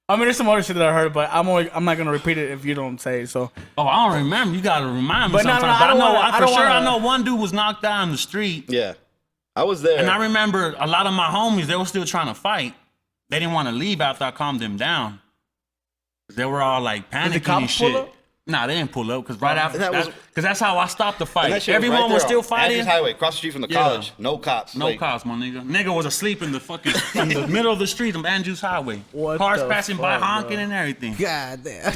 I mean, there's some other shit that I heard, but I'm not gonna repeat it if you don't say it. So. Oh, I don't remember. You gotta remind me But no, no, sometimes. I don't I know wanna- I for don't sure. I wanna- know one dude was knocked out in the street. Yeah, I was there. And I remember a lot of my homies, they were still trying to fight. They didn't want to leave after I calmed them down. They were all like Did the panicking cops and shit. pull up? Nah, they didn't pull up because right after that was- because that's how I stopped the And fight. that shit Everyone right was there still on fighting. Andrews Highway, across the street from the Yeah. college. No cops. No like, cops, my nigga. Nigga was asleep in the fucking in the middle of the street on Andrews Highway. What Cars the passing by, fuck, honking bro? and everything. God damn.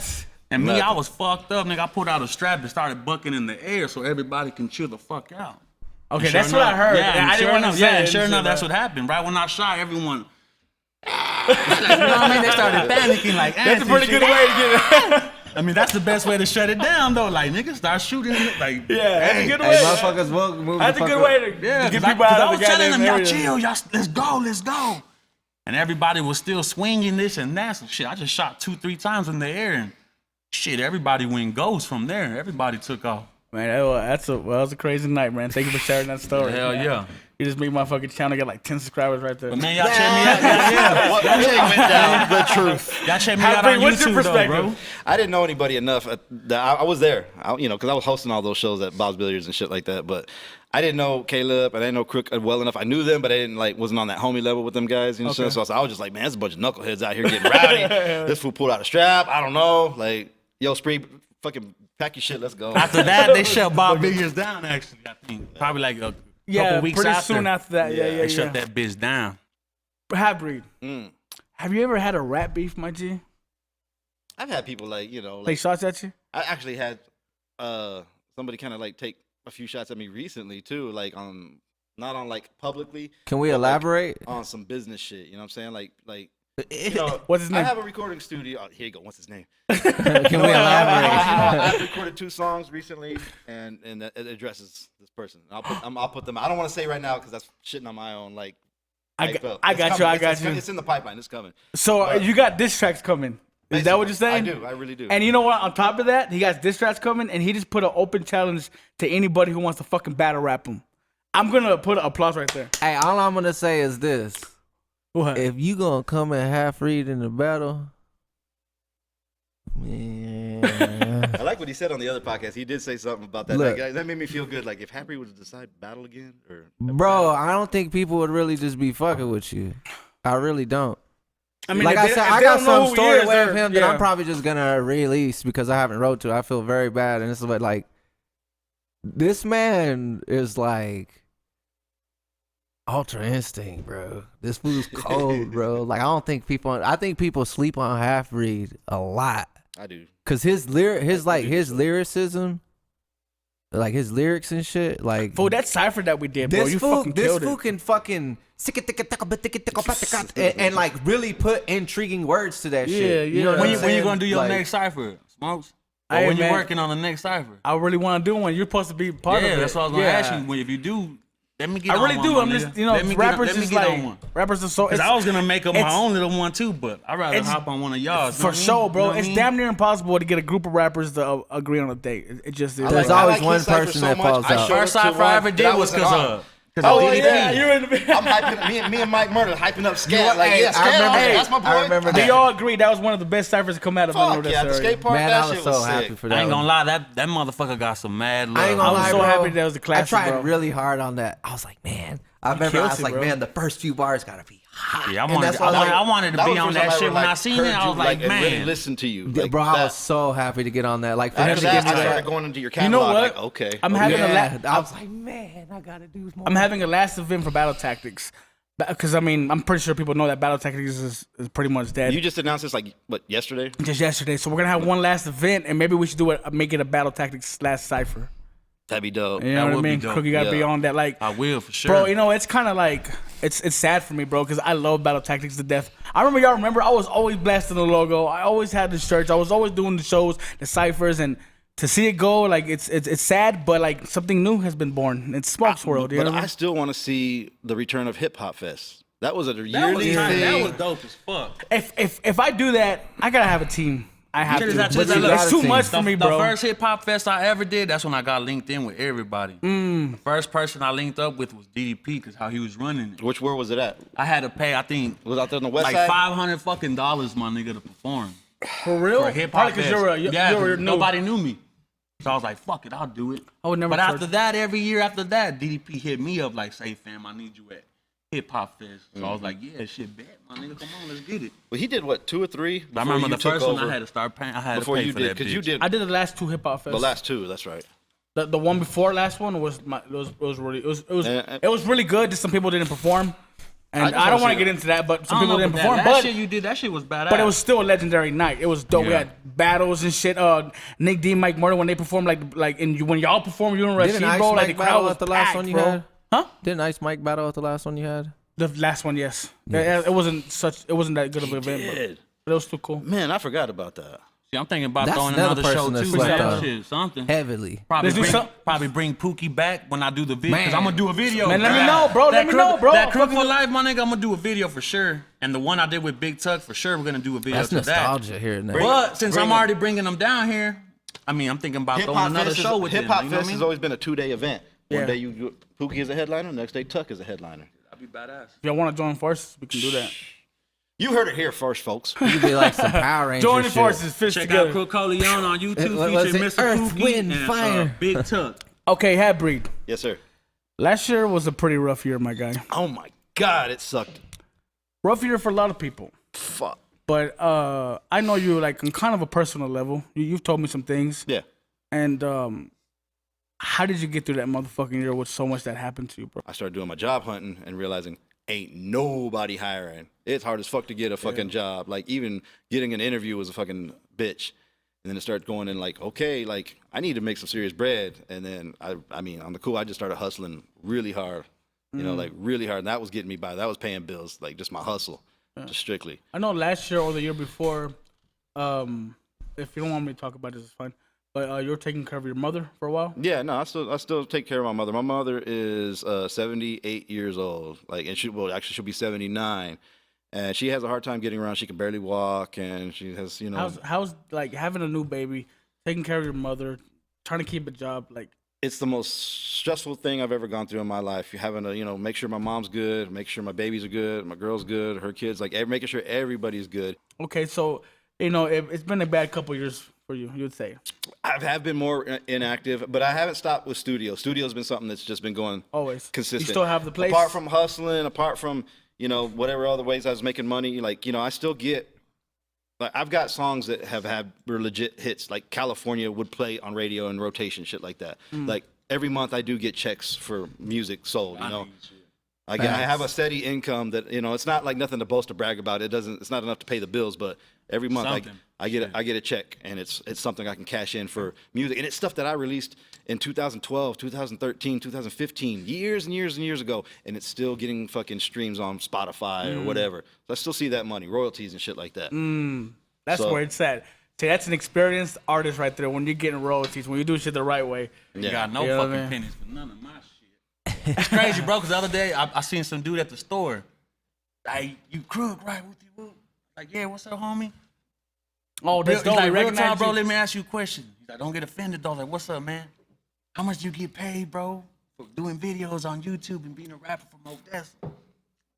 And me, Nothing. I was fucked up, nigga. I pulled out a strap and started bucking in the air so everybody can chill the fuck out. Okay, And that's sure what I enough- heard. Yeah, and and I didn't sure want to enough, say yeah, it and and sure shit, enough, that's but- what happened. Right when I shot, everyone. You know what I mean? They started panicking like. That's a ants and pretty shit. good way to get it. I mean, that's the best way to shut it down, though. Like, niggas start shooting. Like, Yeah, that's a hey, good Hey, way. motherfuckers, move That's a the good fuck way up. to, yeah, to get 'cause people I out of was the telling them, goddamn y'all area. chill, y'all, let's go, let's go. And everybody was still swinging this and that. So shit, I just shot 2-3 times in the air, and shit, everybody went ghost from there. Everybody took off. Man, that was a crazy night, man. Thank you for sharing that story. Hell yeah. You just made my fucking channel get like 10 subscribers right there. But man, y'all check me out. Yeah. what really went down? The truth. Y'all check me How out on big- what's your YouTube, though, perspective? bro. I didn't know anybody enough. I was there, because I was hosting all those shows at Bob's Billiards and shit like that. But I didn't know Caleb, and I didn't know Crook well enough. I knew them, but I didn't wasn't on that homie level with them guys. You know, Okay. so I was just like, man, there's a bunch of knuckleheads out here getting rowdy. This fool pulled out a strap. I don't know, like, yo, Spree, fucking pack your shit. Let's go. After that, they shut Bob Billiards down, actually, I think. Probably like a couple weeks pretty after. soon after that. Yeah, They shut that bitch down. Half-breed. Mm. Have you ever had a rap beef, my G? I've had people Take shots at you? I actually had somebody kind of take a few shots at me recently too, not on publicly. Can we but, elaborate? on some business shit? You know what I'm saying? Like What's his I name? have a recording studio. Oh, here you go. What's his name? Can we elaborate? I've recorded 2 songs recently, and it addresses this person. I'll put them. I don't want to say right now because that's shitting on my own. I hype up. got It's you. coming. I got you. It's in the pipeline. It's coming. So But- you got diss tracks coming. Is that what you're saying? I do. I really do. And you know what? On top of that, he got diss tracks coming, and he just put an open challenge to anybody who wants to fucking battle rap him. I'm gonna put an applause right there. Hey, all I'm gonna say is this: What? if you gonna come and half read in the battle, man. I like what he said on the other podcast. He did say something about that. Look. That made me feel good. Like if Happy would decide battle again, or Bro, I don't think people would really just be fucking with you. I really don't. I mean, Like if I they- said, if I they got don't know some who he story is, with they're- him that yeah. I'm probably just gonna release because I haven't wrote to. I feel very bad, and this is what this man is like Ultra Instinct, bro. This fool's cold, bro. I think people sleep on Half Breed a lot. I do. Cause his lyricism, his lyrics and shit, Fool, that cipher that we did, bro, you fucking killed it. can fucking and really put intriguing words to that shit. yeah. You know what When I'm you saying? gonna do your Like, next cipher, Smokes? Or Hey, when you man. working on the next cipher? I really want to do one. You're supposed to be part of it. Yeah, that's what I was gonna Yeah. ask you. If you do, let me get I on really one, do. my I'm nigga. just, Let me rappers let me just get on one. rappers are so. Cause I was gonna make up my it's- own little one too, but I'd rather it's- hop on one of y'all. For sure, bro. It's damn near impossible to get a group of rappers to agree on a date. It just is. There's I always his one cipher person so that much, falls I out. showed First up to cipher I one ever that did was wasn't cause on. of Oh DDP. yeah, you're in the. I'm hyping me and Mike Murder hyping up Scat. You know, Like, hey, yeah, I Scat, remember- that's my boy. I remember We that. all agree that was one of the best ciphers to come out of Fuck the yeah, the skate park. Man, that I was shit so was happy sick. for that. I ain't one. gonna lie, that motherfucker got some mad love. I ain't gonna I was lie, so bro. happy that was the classic, I tried bro. really hard on that. I was like, man. I remember I killed was it, like, bro. man, the first few bars gotta be hot. Yeah, And that's why I wanted to That be was on the that first shit time when I I seen it. heard I was you, like, and really man. listen to you. Yeah, Like, bro, I that- was so happy to get on that. Like for him After to give that, me I started that. going into your You know catalog. what? Like, okay, I'm having a Yeah, I was like, man, I gotta do more. I'm having a last event for Battle Tactics, because I mean I'm pretty sure people know that Battle Tactics is pretty much dead. You just announced this yesterday? Just yesterday, so we're gonna have one last event, and maybe we should do it. Make it a Battle Tactics last cipher. That'd be dope. You know That what I would be mean? dope. Crook, you gotta be Yeah. on that. Like, I will for sure. bro, you know it's kind of like it's sad for me, bro, because I love Battle Tactics to death. I remember I was always blasting the logo. I always had the shirts. I was always doing the shows, the ciphers, and to see it go, like it's sad, but like something new has been born. It's Smokes World, you know But what I I mean? still want to see the return of Hip Hop Fest. That was a that was, yearly that thing. was dope as fuck. If I do that, I gotta have a team. I have Check to. this out, check But this out. it's Look, too much for me, The bro. first hip hop fest I ever did, that's when I got linked in with everybody. The first person I linked up with was DDP because how he was running it. Which where was it at? I had to pay, I think, Was it out there on the west like side? $500 fucking dollars, my nigga, to perform For real? for hip Probably hop because fest. you're new. Nobody knew me, so I was like, "Fuck it, I'll do it." I would never But charge- after that, every year after that, DDP hit me up like, "Say, fam, I need you at hip hop fest." So I was like, "Yeah, shit, bet, my nigga, come on, let's get it." Well, he did what, 2 or 3? But I before remember you the took first one over? I had to start paying. I had Before to pay you for did, that because you bitch. did I did the last 2 hip hop fests. the last 2. That's right. The one before last one was it was really good. Just some people didn't perform, and just I don't wanna want see to get into that. But some I don't people know, didn't but perform. that But last shit you did, that shit was badass. But it was still a legendary night. It was dope. We Yeah. had battles and shit. Nick D, Mike Murder when they performed when y'all performed, you and Rashid, Didn't Ice bro, like Mike the crowd battle was at the last packed, one you bro. had? Huh? Didn't Ice Mike battle at the last one you had? The last one, yes. It wasn't that good of an event, Did. but it was still cool. Man, I forgot about that. See, I'm thinking about That's throwing another another show person that too. slept Man. on. Shit, something. Heavily. Let's do Probably bring Pookie back when I do the video. Because Man. I'm going to do a video. Man, let me That- know, bro. Let that me Crook- know, bro. That Crook Fucking- for Life, my nigga, I'm going to do a video for sure. And the one I did with Big Tuck, for sure, we're going to do a video That's to nostalgia here and there. But since bring I'm him. already bringing them down here, I mean, I'm thinking about throwing another show with them. Hip Hop you know what I Fest mean? has always been a 2-day event. Yeah. One day you do Pookie is a headliner, next day Tuck is a headliner. That'd be badass. If y'all want to join forces, we can do that. You heard it here first, folks. You could be like some Power Rangers. Joining shit. forces, fist Check together. out Crook Corleone on YouTube Was featuring it Mr. Earth, Pookie Wind, and Fire? Big Tuck. Okay, Hatbreed. Yes, sir. Last year was a pretty rough year, my guy. Oh my God, it sucked. Rough year for a lot of people. Fuck. But I know you like on kind of a personal level. You've told me some things. Yeah. And how did you get through that motherfucking year with so much that happened to you, bro? I started doing my job hunting and realizing ain't nobody hiring. It's hard as fuck to get a fucking job. Like even getting an interview was a fucking bitch. And then it started going in like, okay, like I need to make some serious bread. And then I mean, on the cool, I just started hustling really hard. You know, like really hard. And that was getting me by. That was paying bills, like just my hustle, just strictly. I know last year or the year before, if you don't want me to talk about this, it's fine. But you were taking care of your mother for a while. Yeah, no, I still take care of my mother. My mother is 78 years old. Like, and she'll be 79, and she has a hard time getting around. She can barely walk, and she has, you know, How's like having a new baby, taking care of your mother, trying to keep a job, like. it's the most stressful thing I've ever gone through in my life. You're having to, you know, make sure my mom's good, make sure my babies are good, my girl's good, her kids, like making sure everybody's good. Okay, so you know it's been a bad couple years for you. You would say I have been more inactive, but I haven't stopped with studio. Studio's been something that's just been going always consistent. You still have the place. Apart from hustling, apart from, you know, whatever other ways I was making money, like, you know, I still get, like, I've got songs that were legit hits, like California would play on radio and rotation, shit like that. Like every month I do get checks for music sold, you know. I have a steady income that, you know, it's not like nothing to boast or brag about. It's not enough to pay the bills, but every month I get a check, and it's something I can cash in for music. And it's stuff that I released in 2012, 2013, 2015, years and years and years ago, and it's still getting fucking streams on Spotify or whatever. So I still see that money, royalties and shit like that. That's So- where it's at. See, that's an experienced artist right there. When you're getting royalties, when you do shit the right way. You got no You know what I fucking mean? pennies for none of my shit. It's crazy, bro, because the other day I seen some dude at the store. Like, you Crook, right? Whoop. Like, yeah, what's up, homie? Oh, He's that's dope. like, We real recognize time, bro, you. let me ask you a question. He's like, don't get offended, though. Like, what's up, man? How much do you get paid, bro, for doing videos on YouTube and being a rapper from Odessa?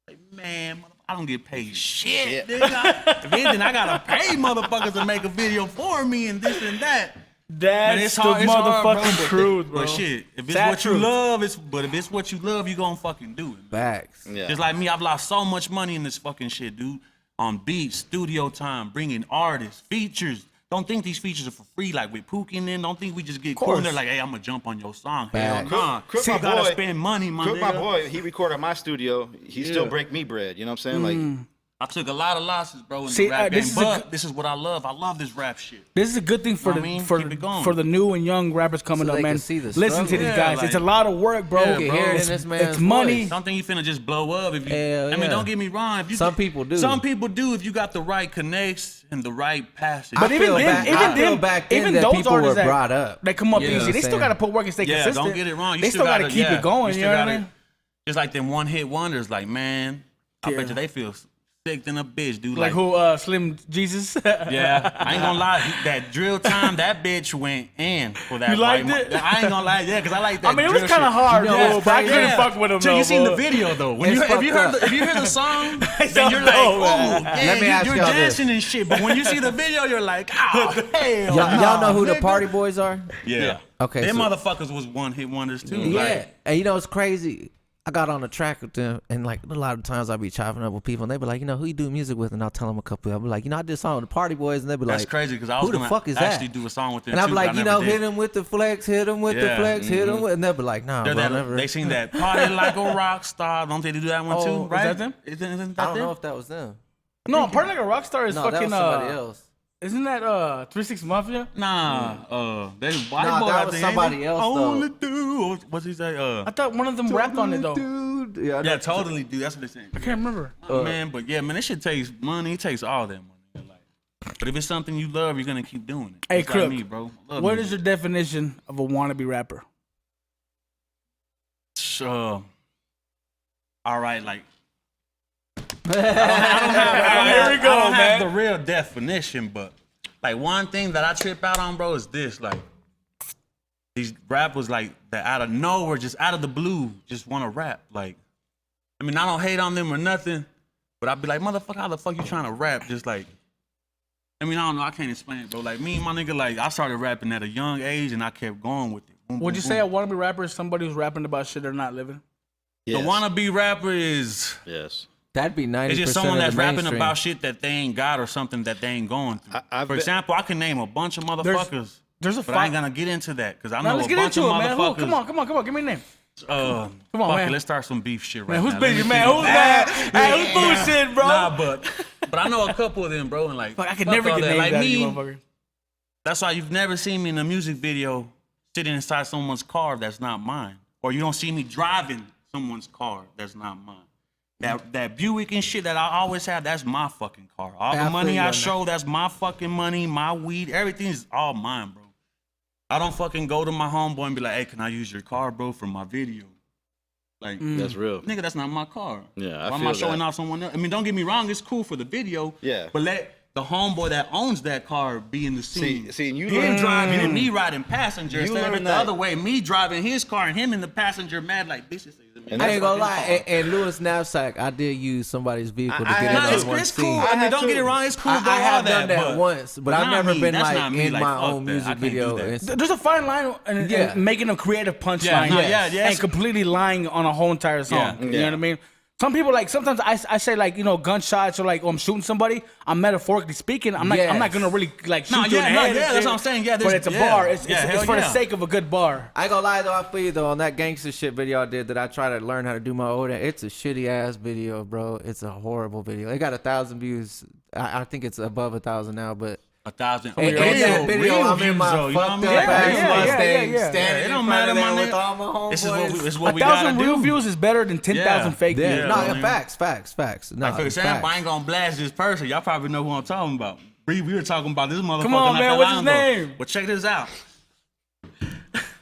Like, man, I don't get paid shit, nigga. If anything, I gotta pay motherfuckers to make a video for me and this and that. Man, That's the motherfucking truth, bro. But shit, if it's Sad what truth. you love, if it's what you love, you gonna fucking do it. Facts. Yeah. Just like me, I've lost so much money in this fucking shit, dude. On beats, studio time, bringing artists, features. Don't think these features are for free. Like with Pookie in there, don't think we just get cool and they're like, hey, I'm gonna jump on your song. Hell Facts. nah. Crook, You my gotta boy- spend money, my Crook, my nigga. boy, he recorded my studio. He still break me bread. You know what I'm saying? Like, I took a lot of losses, bro, in See, the rap game. this is a But this is what I love. I love this rap shit. This is a good thing for Know what I mean? for Keep it going. for the new and young rappers coming So up, they man. can see the Listen to struggle. these Yeah, guys. like- It's a lot of work, bro. Yeah, You bro. can hear it It's, in this man's it's money. voice. Something you finna just blow up if you. Hell I mean, yeah. don't get me wrong. If you Some people do. Some people do if you got the right connects and the right passage. But I even feel then, back- even I feel then, back then even that those people were artists brought up. that come up You know easy, what I'm they still saying? got to put work and stay yeah, consistent. don't get it wrong. You They still got to keep yeah, it going. you You still know what I gotta- mean? Just like them one hit wonders, like man, I bet you they feel sick than a bitch, dude. Like who? Slim Jesus. Yeah, I ain't gonna lie. That drill time, that bitch went in for that. You liked white it? I ain't gonna lie, yeah, cause I like that. I mean, it was drill kind of shit. hard, You know bro. what's But I crazy? couldn't fuck with him. Till though, you seen the bro. video though. When It's if you heard fucked if you hear the song, It's then you're so like, dope, oh, man. yeah, Let me ask you're y'all dancing this. and shit. But when you see the video, you're like, oh, hell, Y'all know who the nigga. Party Boys are? Yeah. Okay, Them so- motherfuckers was one hit wonders too. Yeah, Like, and you know it's crazy. I got on the track with them, and like a lot of times I be chopping up with people, and they be like, you know, who you do music with, and I'll tell them a couple. I'll be like, you know, I did a song with the Party Boys, and they be that's like, crazy because I was who the gonna fuck is actually that? do a song with them And I'm too, like, but I you never know, did. hit him with the flex, hit him with the Yeah, flex, hit him with, and they be like, nah, They're bro, that- never. They seen that party like a rock star. Don't they do that one Oh, too? is Right? that them? Isn't I that don't them? know if that was them. No, Party Like a Rockstar is No, that fucking. was somebody else. Isn't that 3 6 Mafia? Nah, they white Nah, boy. that I was think, ain't somebody they? else, though. Only do. What's he say? I thought one of them rapped on it though. Dude, yeah, I Yeah, know. totally do. That's what they saying. I can't remember. Man, but yeah, man, this shit takes money. It takes all that money. Like, but if it's something you love, you're gonna keep doing it. Hey, Just like Crook, me, bro. Love What music. is your definition of a wannabe rapper? All right, like Here we go, I don't have man. the real definition, but like one thing that I trip out on, bro, is this: like these rappers, like that out of nowhere, just out of the blue, just want to rap. Like, I mean, I don't hate on them or nothing, but I'd be like, motherfucker, how the fuck you trying to rap? Just like, I mean, I don't know, I can't explain it, bro. Like me, my nigga, like I started rapping at a young age, and I kept going with it. Boom, Would boom, you say a boom. wannabe rapper is somebody who's rapping about shit they're not living? The Yes. wannabe rapper is? Yes. That'd be 90%. It's just someone of that's the rapping mainstream. about shit that they ain't got or something that they ain't going through. I've For been- example, I can name a bunch of motherfuckers. There's a But I ain't fight. gonna get into that because I Now know let's a get bunch into of it, man. Who? motherfuckers. Come on. Give me a name. Come on, man. Let's start some beef shit right Man, who's now. Let me busy, see. man? Who's mad? Hey, who's bullshit, bro? Nah, but I know a couple of them, bro, and like Fuck, I could fuck never all get that. named Like out of you, me. motherfucker. That's why you've never seen me in a music video sitting inside someone's car that's not mine, or you don't see me driving someone's car that's not mine. That Buick and shit that I always have, that's my fucking car. All I the money feel you I on that. show, that's my fucking money, my weed, everything is all mine, bro. I don't fucking go to my homeboy and be like, hey, can I use your car, bro, for my video? Like, That's real. nigga, that's not my car. Yeah, I Why am feel I showing that. off someone else? I mean, don't get me wrong, it's cool for the video. Yeah. But let the homeboy that owns that car be in the scene. See, and you him learn driving and me riding passenger You instead of learn it the that- other way. Me driving his car and him in the passenger mad like bitches. And I that's ain't gonna fucking lie. car. And Lewis Knapsack, I did use somebody's vehicle to I get have in to. on one It's scene. cool. I I mean, have don't to. get it wrong. It's cool. I have done that but once, but I've not never me. been That's like not me. in Like, my fuck own that. music I can't do video. that. and- There's a fine line in Yeah. making a creative punchline Yeah, and completely lying on a whole entire song. Yeah. You know what I mean? Some people like sometimes I say like, you know, gunshots or like, oh, I'm shooting somebody. I'm metaphorically speaking. I'm not Yes. gonna really like shoot No, you yeah, in the no, head. yeah, and that's shit. what I'm saying. Yeah, but there's- it's a yeah. bar. It's Yeah, hell for the yeah. sake of a good bar. I ain't gonna lie though, I feel you though. On that gangster shit video I did that I try to learn how to do my own, it's a shitty ass video, bro. It's a horrible video. It got 1,000 views. I think it's above 1,000 now, but 1,000. in that video, I'm in my fucked up ass Mustang, yeah. standing It in don't front matter, of there my with nigga. all my homeboys. This is what we 1,000 gotta real do. views is better than 10,000 fake Yeah, views. no, Yeah, man. facts. No, Like for example, I facts. ain't gonna blast this person. Y'all probably know who I'm talking about. We were talking about this motherfucker. Come on, not man, that what's long his ago. name? Well, check this out.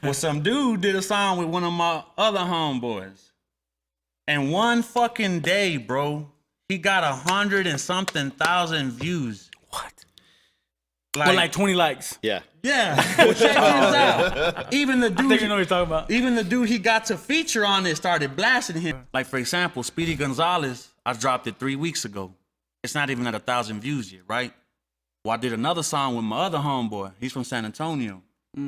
Well, some dude did a song with one of my other homeboys, and one fucking day, bro, he got 100 and something thousand views. What? But like 20 likes. Yeah. Yeah. Well, check this out. Even the I think dude, you know what you're talking about. even the dude he got to feature on it started blasting him. Like for example, Speedy Gonzalez, I dropped it 3 weeks ago. It's not even at 1,000 views yet, right? Well, I did another song with my other homeboy. He's from San Antonio.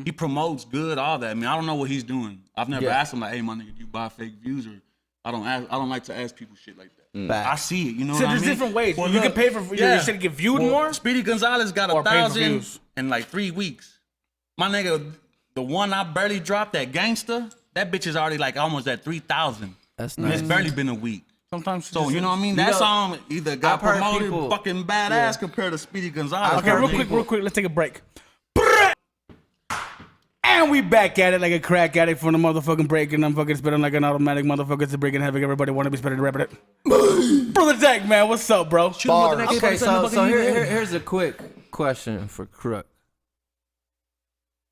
He promotes good, all that. I mean, I don't know what he's doing. I've never Yeah. asked him like, "Hey, my nigga, do you buy fake views?" Or I don't like to ask people shit like that. Facts. I see it, you know So what I there's mean? different ways. Well, You can look, pay for your shit to get viewed more. Speedy Gonzalez got Or pay for 1,000 views. in like 3 weeks. My nigga, the one I barely dropped, that gangster, that bitch is already like almost at 3,000. That's And nice. it's barely been a week. Sometimes. So you know what I mean? That know, song either got I've heard promoted people- fucking badass compared to Speedy Gonzalez. Okay, real quick. Let's take a break. And we back at it like a crack addict from the motherfucking break, and I'm fucking spitting like an automatic motherfucker. It's a breaking havoc. Everybody want to be spitting and rapping it. Brother Jack, man, what's up, bro? Okay, so here's a quick question for Crook.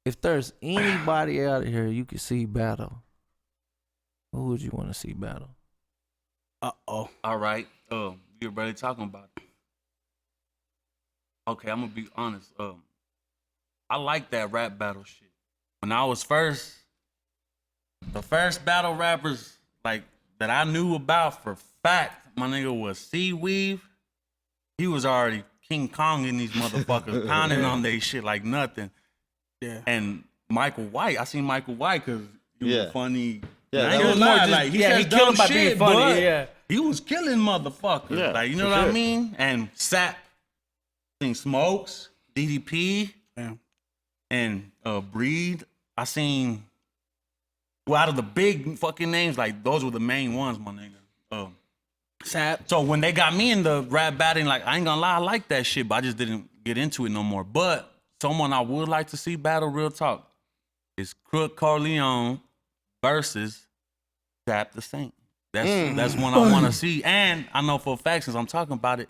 If there's anybody out here you could see battle, who would you want to see battle? Uh-oh. All right. You we were barely talking about it. Okay, I'm gonna be honest. I like that rap battle shit. When I was the first battle rappers like that I knew about for fact, my nigga was C-Weave. He was already King Kong in these motherfuckers, pounding on they shit like nothing. Yeah. And Michael White, I seen Michael White because he was funny. Yeah, I ain't that was gonna lie, more just- like, he yeah, says he killed him dumb by shit, being funny, but yeah. he was killing motherfuckers. Yeah, Like, you know for what I sure. mean? And Sap, I think Smokes, DDP, Yeah. and Breed. I seen, well, out of the big fucking names, like, those were the main ones, my nigga. Sad. So when they got me in the rap batting, like, I ain't gonna lie, I like that shit, but I just didn't get into it no more. But someone I would like to see battle, real talk, is Crook Corleone versus Zap the Saint. That's one I want to see. And I know for a fact, since I'm talking about it,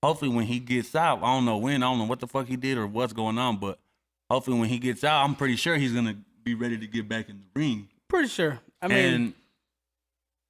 hopefully when he gets out, I don't know when, I don't know what the fuck he did or what's going on, but hopefully when he gets out, I'm pretty sure he's gonna be ready to get back in the ring. Pretty sure. I mean, And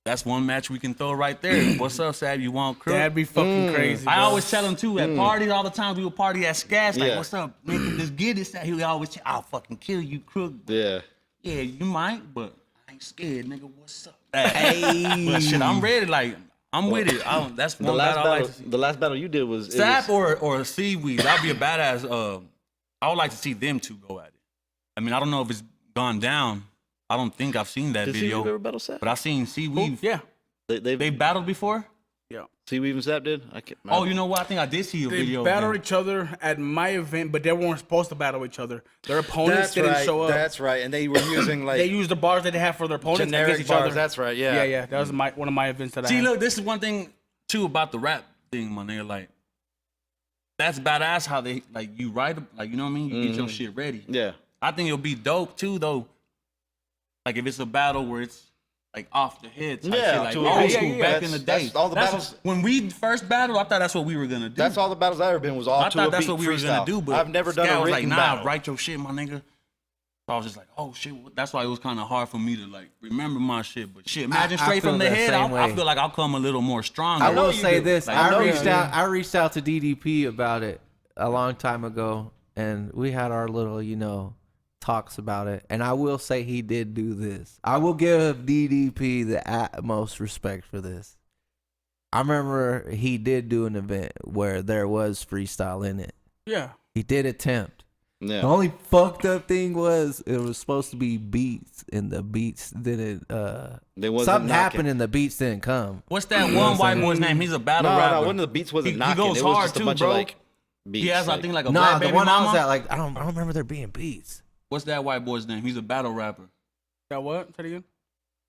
that's one match we can throw right there. What's up, Sab? You want Crook? that'd be fucking crazy. I bro. always tell him too at parties all the time. We would party at Scats. Like, Yeah. what's up, nigga? Just get it. He would always say, I'll fucking kill you, Crook. Yeah. Yeah, you might, but I ain't scared, nigga. What's up? Hey, but shit, I'm ready. Like, I'm with it. That's The one last battle I like battle, to see. the last battle you did was Sap or Seaweed. That'd be a badass. I would like to see them two go at it. I mean, I don't know if it's gone down. I don't think I've seen that Did video, Seaweed ever battle Sap? but I've seen Seaweed. Yeah. They battled before. Yeah. Seaweed and Sap did? I can't. Oh, you know what? I think I did see a They video. battled of them. each other at my event, but they weren't supposed to battle each other. Their opponents didn't show up. That's right. And they were using like They used the bars that they have for their opponents generic against each bars. other. That's right. Yeah. Yeah, yeah. That was one of my events that I See, had. look, this is one thing too about the rap thing, my nigga. Like, that's badass how they like you write, like, you know what I mean. You get your shit ready. Yeah. I think it'll be dope too, though. Like if it's a battle where it's like off the head type Yeah, shit, like to a old beat. school Yeah, back yeah. in the That's day. all the battles- When we first battled, I thought that's what we were gonna do. That's all the battles I ever been was all I to a thought that's beat what we were freestyle. gonna do, but I've never done Scout a was written like, nah, battle. write your shit, my nigga. So I was just like, oh shit. That's why it was kind of hard for me to like remember my shit. But shit, imagine I straight feel from the that head, same I way. feel like I'll come a little more stronger. I will you say do. this. Like, I know you reached do. out. I reached out to DDP about it a long time ago, and we had our little, talks about it. And I will say he did do this. I will give DDP the utmost respect for this. I remember he did do an event where there was freestyle in it. Yeah. He did attempt. Yeah. The only fucked up thing was it was supposed to be beats, and the beats didn't. They wasn't Something knocking. happened, and the beats didn't come. What's that one white boy's name? He's a battle rapper. No, one of the beats wasn't He knocking. goes it was hard just a too, bunch bro. of like beats. He has, I like- think, like a Nah, black the baby one I was mama. at, like I don't remember there being beats. What's that white boy's name? He's a battle rapper. That what? Say it again.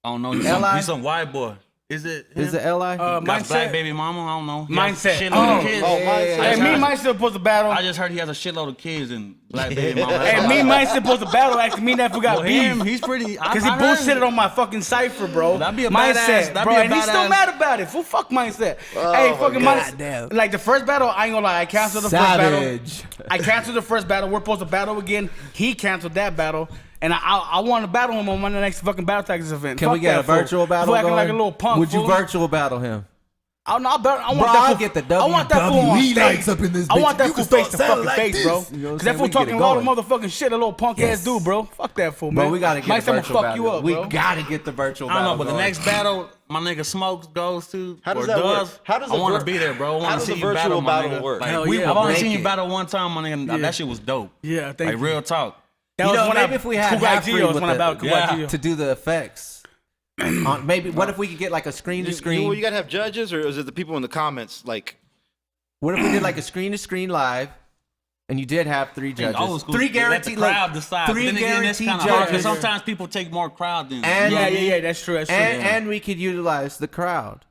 I don't know. L.I.? He's some white boy. Is it him? Is it Li? Got Mindset. black baby mama? I don't know. He has a Mindset. shitload of Oh, kids. oh, yeah, Mindset. yeah, Hey, yeah. me and mine still supposed to battle. I just heard he has a shitload of kids and black baby mama. That's Hey, all me I and know. mine still supposed to battle. Actually, me and that fool got Well, him, beef. he's pretty. Because he bullshitted on my fucking cipher, bro. That'd be a mindset, badass- that'd bro. be a And he's still badass- mad about it. Fool, fuck mindset. Oh, hey, my fucking God. mindset. Damn. Like the first battle, I ain't gonna lie. I canceled the Savage. first battle. I canceled the first battle. We're supposed to battle again. He canceled that battle. And I want to battle him on my next fucking Battle Tactics event. Can Fuck we get that a virtual fool. battle Fool acting going? like a little punk. Would you fool. virtual battle him? I want Bro, that I'll fool. get the I want that fool on WWE stage. lights up in this I bitch. want that You fool can face to start fucking selling like face, this. bro. You know what I'm Because that saying? fool We can get talking it all the going. motherfucking shit, a little punk Yes. ass dude, bro. Fuck that fool, man. Bro, we gotta get Might the someone virtual fuck you battle. up, We bro. gotta get the virtual I battle. don't know, but the going. next battle, my nigga Smokes goes to. How does or that does, work? How does I a want vir- to be there, bro. I how want to does see a you virtual battle, my battle nigga. work? Like, Hell we, yeah, I've only make seen you it. battle one time, my nigga. Yeah. That shit was dope. Yeah, thank Like you. real talk. That You was know, when maybe I, if we had Kuwait half free Geos with when I the- battled Kuwait Yeah. Geos. to do the effects. Maybe what if we could get like a screen to You, screen? well, you gotta have judges, or is it the people in the comments? Like, What if we did like a screen to screen live, and you did have three judges, Old school, three let the guaranteed, crowd decide. three Then again, that's guaranteed kinda hard, 'cause judges, sometimes people take more crowd than. And- Yeah, that's true. That's true. and we could utilize the crowd.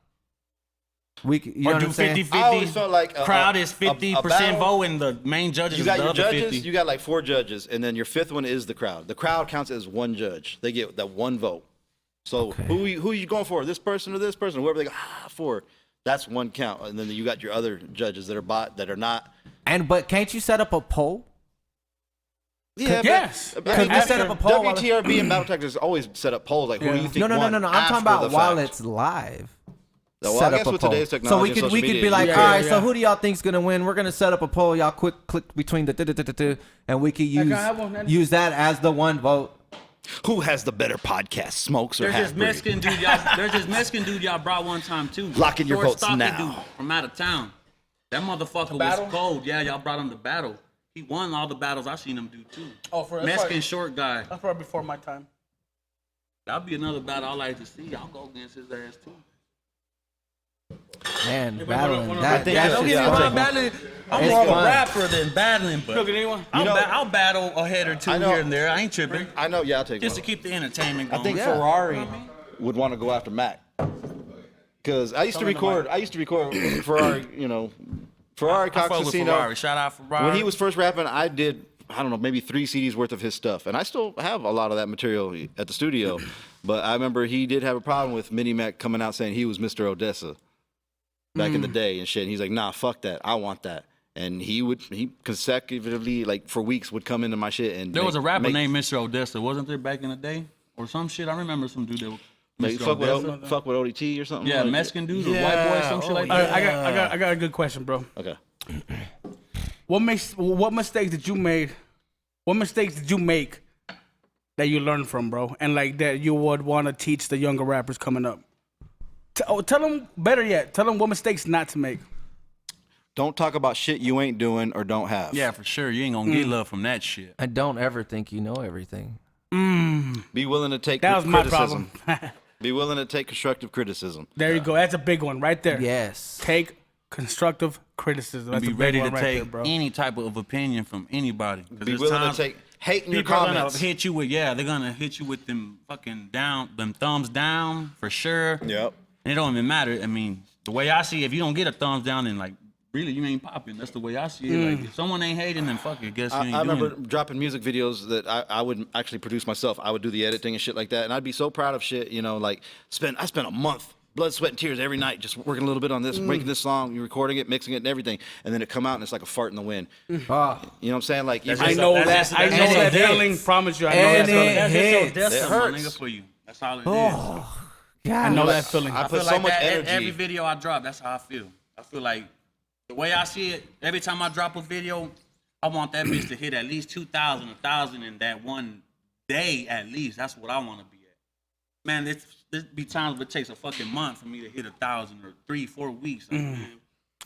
We could, you know Or what do I'm saying? 50-50. I always felt like Crowd is 50% battle- vote, and the main judges You is got the your other judges. 50. You got like 4 judges, and then your 5th one is the crowd. The crowd counts as one judge. They get that one vote. So Okay. who you going for? This person or this person? Whoever they go for. That's one count, and then you got your other judges that are not. But can't you set up a poll? Yeah, Yes. But, Could we set up a poll while- WTRB and Battle Tactics always set up polls like who do you think No. won I'm after talking about the while fact. it's live. Well, I set guess up a with poll. today's So technology and we social could media, be like, you all can- right, so who do y'all think's gonna win? We're gonna set up a poll. Y'all click between the and we could use that as the one vote. Who has the better podcast, Smokes or There's this Half-Breed? Mexican dude y'all. There's this Mexican dude y'all brought one time too. Lock in your Short, votes stocky now. Dude from out of town. That motherfucker was battle? cold. Yeah, y'all brought him to battle. He won all the battles I seen him do too. Oh, for Mexican short guy. That's probably before my time. That'll be another battle I like to see. Y'all go against his ass too. Man, battling. I That think shit's Don't get me fun. wrong, battling. I'm It's more of a fun. rapper than battling, but Look at anyone. I'll battle a head or two I know. here and there. I ain't tripping. I know, yeah, I'll take Just to one. keep the entertainment I going. think Yeah. Ferrari would want to go after Mac. Because I used to record Ferrari, Ferrari I Cox fuck with Casino. Ferrari. Shout out Ferrari. When he was first rapping, I did, I don't know, maybe 3 CDs worth of his stuff. And I still have a lot of that material at the studio. But I remember he did have a problem with Mini Mac coming out saying he was Mr. Odessa back in the day and shit. And he's like, nah, fuck that. I want that. And he consecutively, like for weeks, would come into my shit and There was a rapper named Mr. Odessa, wasn't there back in the day? Or some shit. I remember some dude that was Mr. Odessa. fuck with ODT or something. Yeah, like Mexican dude or white boy, some shit like All right, that. I got a good question, bro. Okay. What mistakes did you make? What mistakes did you make that you learned from, bro? And like that you would want to teach the younger rappers coming up. Tell them, better yet, tell them what mistakes not to make. Don't talk about shit you ain't doing or don't have. Yeah, for sure. You ain't gonna get love from that shit. And don't ever think you know everything. Be willing to take That was my criticism. problem. Be willing to take constructive criticism. There you go. That's a big one right there. Yes. Take constructive criticism. That's Be a big ready to one right take there, bro. any type of opinion from anybody. 'Cause Be there's willing to times take hate in your people are comments. gonna hit you with they're gonna hit you with them fucking them thumbs down for sure. Yep. And it don't even matter. I mean, the way I see it, if you don't get a thumbs down, then like really you ain't popping. That's the way I see it. Like if someone ain't hating, then fuck it. Guess you ain't I doing remember it. dropping music videos that I would actually produce myself. I would do the editing and shit like that, and I'd be so proud of shit. Like I spent a month, blood, sweat, and tears every night, just working a little bit on this, making this song, recording it, mixing it, and everything, and then it come out and it's like a fart in the wind. Ah. You know what I'm saying? Like That's I just- know that's that. just- I know that's that just- feeling. Promise you, I know And that feeling. it That's just hits. your destiny, It my hurts. nigga, for you. That's all it is. God. I know that feeling. I I put feel so like much that energy. every video I drop, that's how I feel. I feel like the way I see it, every time I drop a video, I want that bitch to hit at least 2,000, 1,000 in that one day at least. That's what I want to be at. Man, there's be times where it takes a fucking month for me to hit 1,000 or 3-4 weeks. Like, man,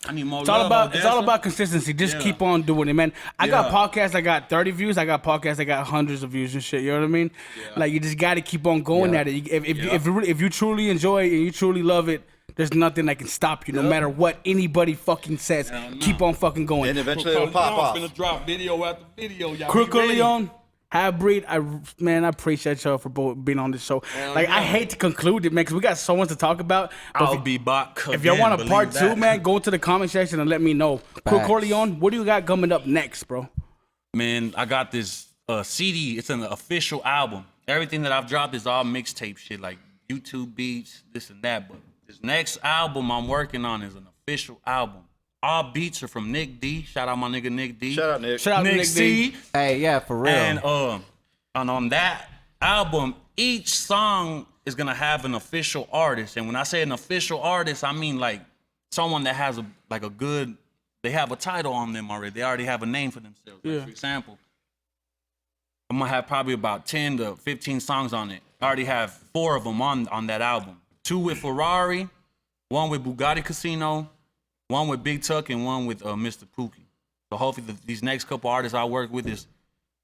I need more It's all love, about Odessa. consistency. Just Yeah. keep on doing it, man. I got Yeah. podcasts that got 30 views. I got podcasts that got hundreds of views and shit. You know what I mean? Like you just got to keep on going Yeah. at it. If you truly enjoy it and you truly love it, there's nothing that can stop you. No matter what anybody fucking says, Hell no. keep on fucking going. And eventually it'll pop off. drop video after video. Y'all Crook be ready. Corleone, Half-Breed, I appreciate y'all for being on this show. Like I hate to conclude it, man, because we got so much to talk about. But I'll be back. if y'all want a again, part believe 2, that. man, go to the comment section and let me know. Crook Facts. Corleone, what do you got coming up next, bro? Man, I got this CD. It's an official album. Everything that I've dropped is all mixtape shit, like YouTube beats, this and that. But this next album I'm working on is an official album. All beats are from Nick D. Shout out my nigga Nick D. Shout out, Nick. Shout out to Nick Nick C. D. Hey, yeah, for real. And on that album, each song is gonna have an official artist. And when I say an official artist, I mean like someone that has they have a title on them already. They already have a name for themselves. Like, Yeah. for example, I'm gonna have probably about 10 to 15 songs on it. I already have 4 of them on that album. 2 with Ferrari, 1 with Bugatti Casino, 1 with Big Tuck, and 1 with Mr. Pookie. So hopefully these next couple artists I work with is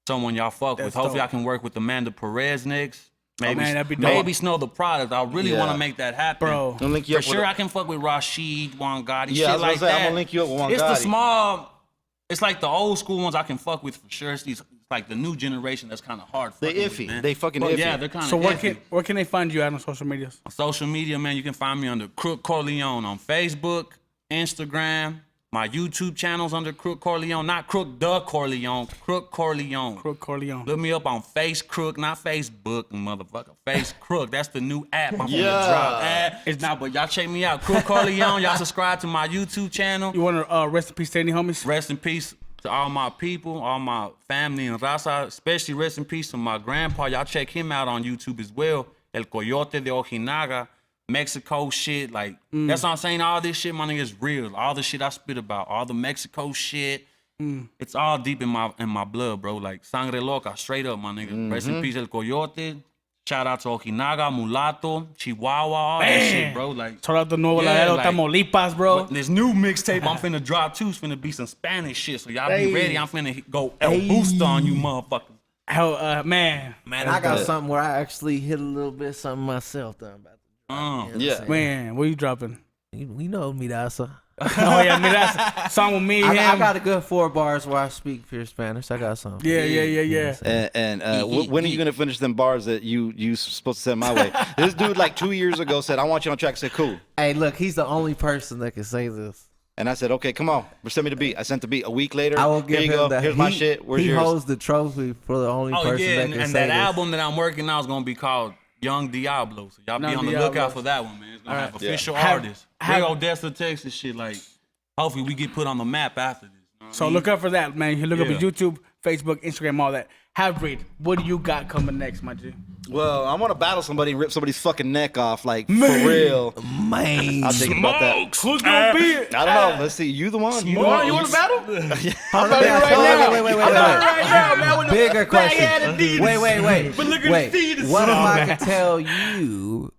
someone y'all fuck with. That's Hopefully dope. I can work with Amanda Perez next. Maybe, man, that'd be dope. maybe Snow the Product. I really Yeah. want to make that happen. Bro. I'll link you For up with sure a- I can fuck with Rashid, Wannabe, Yeah, I shit was gonna like say, that. I'm gonna link you up with It's the Wannabe. small, it's like the old school ones I can fuck with for sure. It's like the new generation that's kind of hard. They fucking with, iffy. man. They fucking But iffy. Yeah, they're kind of So iffy. where can they find you at on social medias? On social media, man, you can find me under Crook Corleone on Facebook, Instagram. My YouTube channel's under Crook Corleone, not Crook the Corleone, Crook Corleone. Crook Corleone. Look me up on Face Crook, not Facebook, motherfucker. Face Crook. That's the new app I'm Yeah. gonna drop. It's not, but y'all check me out. Crook Corleone. Y'all subscribe to my YouTube channel. You want to rest in peace to any homies? Rest in peace to all my people, all my family in Raza. Especially rest in peace to my grandpa. Y'all check him out on YouTube as well. El Coyote de Ojinaga. Mexico shit. Like that's what I'm saying. All this shit, my nigga, is real. All the shit I spit about, all the Mexico shit, it's all deep in my blood, bro. Like Sangre Loca, straight up, my nigga. Rest in peace, El Coyote. Shout out to Ojinaga, Mulato, Chihuahua, all that shit, bro. Like, shout out to Nuevo Laredo, like, Tamaulipas, bro. this new mixtape I'm finna drop too is finna be some Spanish shit. So y'all be ready. I'm finna go El Booster on you motherfuckers. Hell, man, I got something where I actually hit a little bit something myself that I'm about to drop. You know what I'm saying? man, what are you dropping? We know me, that's Oh yeah, man, that's song with me. I him. got a good 4 bars where I speak pure Spanish. I got something. Yeah. And when are you gonna finish them bars that you supposed to send my way? This dude like 2 years ago said, "I want you on track." I said, "Cool." Hey, look, he's the only person that can say this. And I said, "Okay, come on, send me the beat." I sent the beat a week later. I will give Here you him go. that. Here's my shit. Where's he yours? holds the trophy for the only Oh person yeah, that and, can and say that this. album that I'm working on is gonna be called Young Diablo. So y'all be Young on the Diablo. lookout for that one, man. It's gonna have official Have- artists. have- Big Odessa, Texas shit. Like, hopefully we get put on the map after this. You know what So I mean? look up for that, man. You look up Yeah. at YouTube, Facebook, Instagram, all that. Halfbreed, what do you got coming next, my G? Well, I want to battle somebody and rip somebody's fucking neck off, like for real. Man, I'm thinking about that. Who's gonna be it? I don't know. Let's see. You the one. You want to battle? Hold on, about it hold right on, now. wait, I'm about it right now, man. With the Bigger fat head question. Adidas. Wait. But look at the Adidas. What if Oh, I man. could tell you?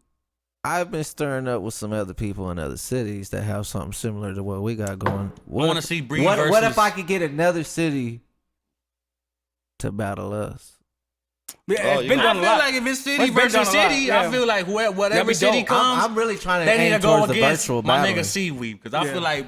I've been stirring up with some other people in other cities that have something similar to what we got going. What wanna if- see Bree what versus- if I could get another city to battle us? Yeah, it's been I done a feel lot. like if it's city It's been versus done a lot, city, yeah. I feel like whatever That'd be city dope. comes, I'm really trying to they need aim to go towards the against virtual my battle. nigga Seaweed. Because I Yeah. feel like,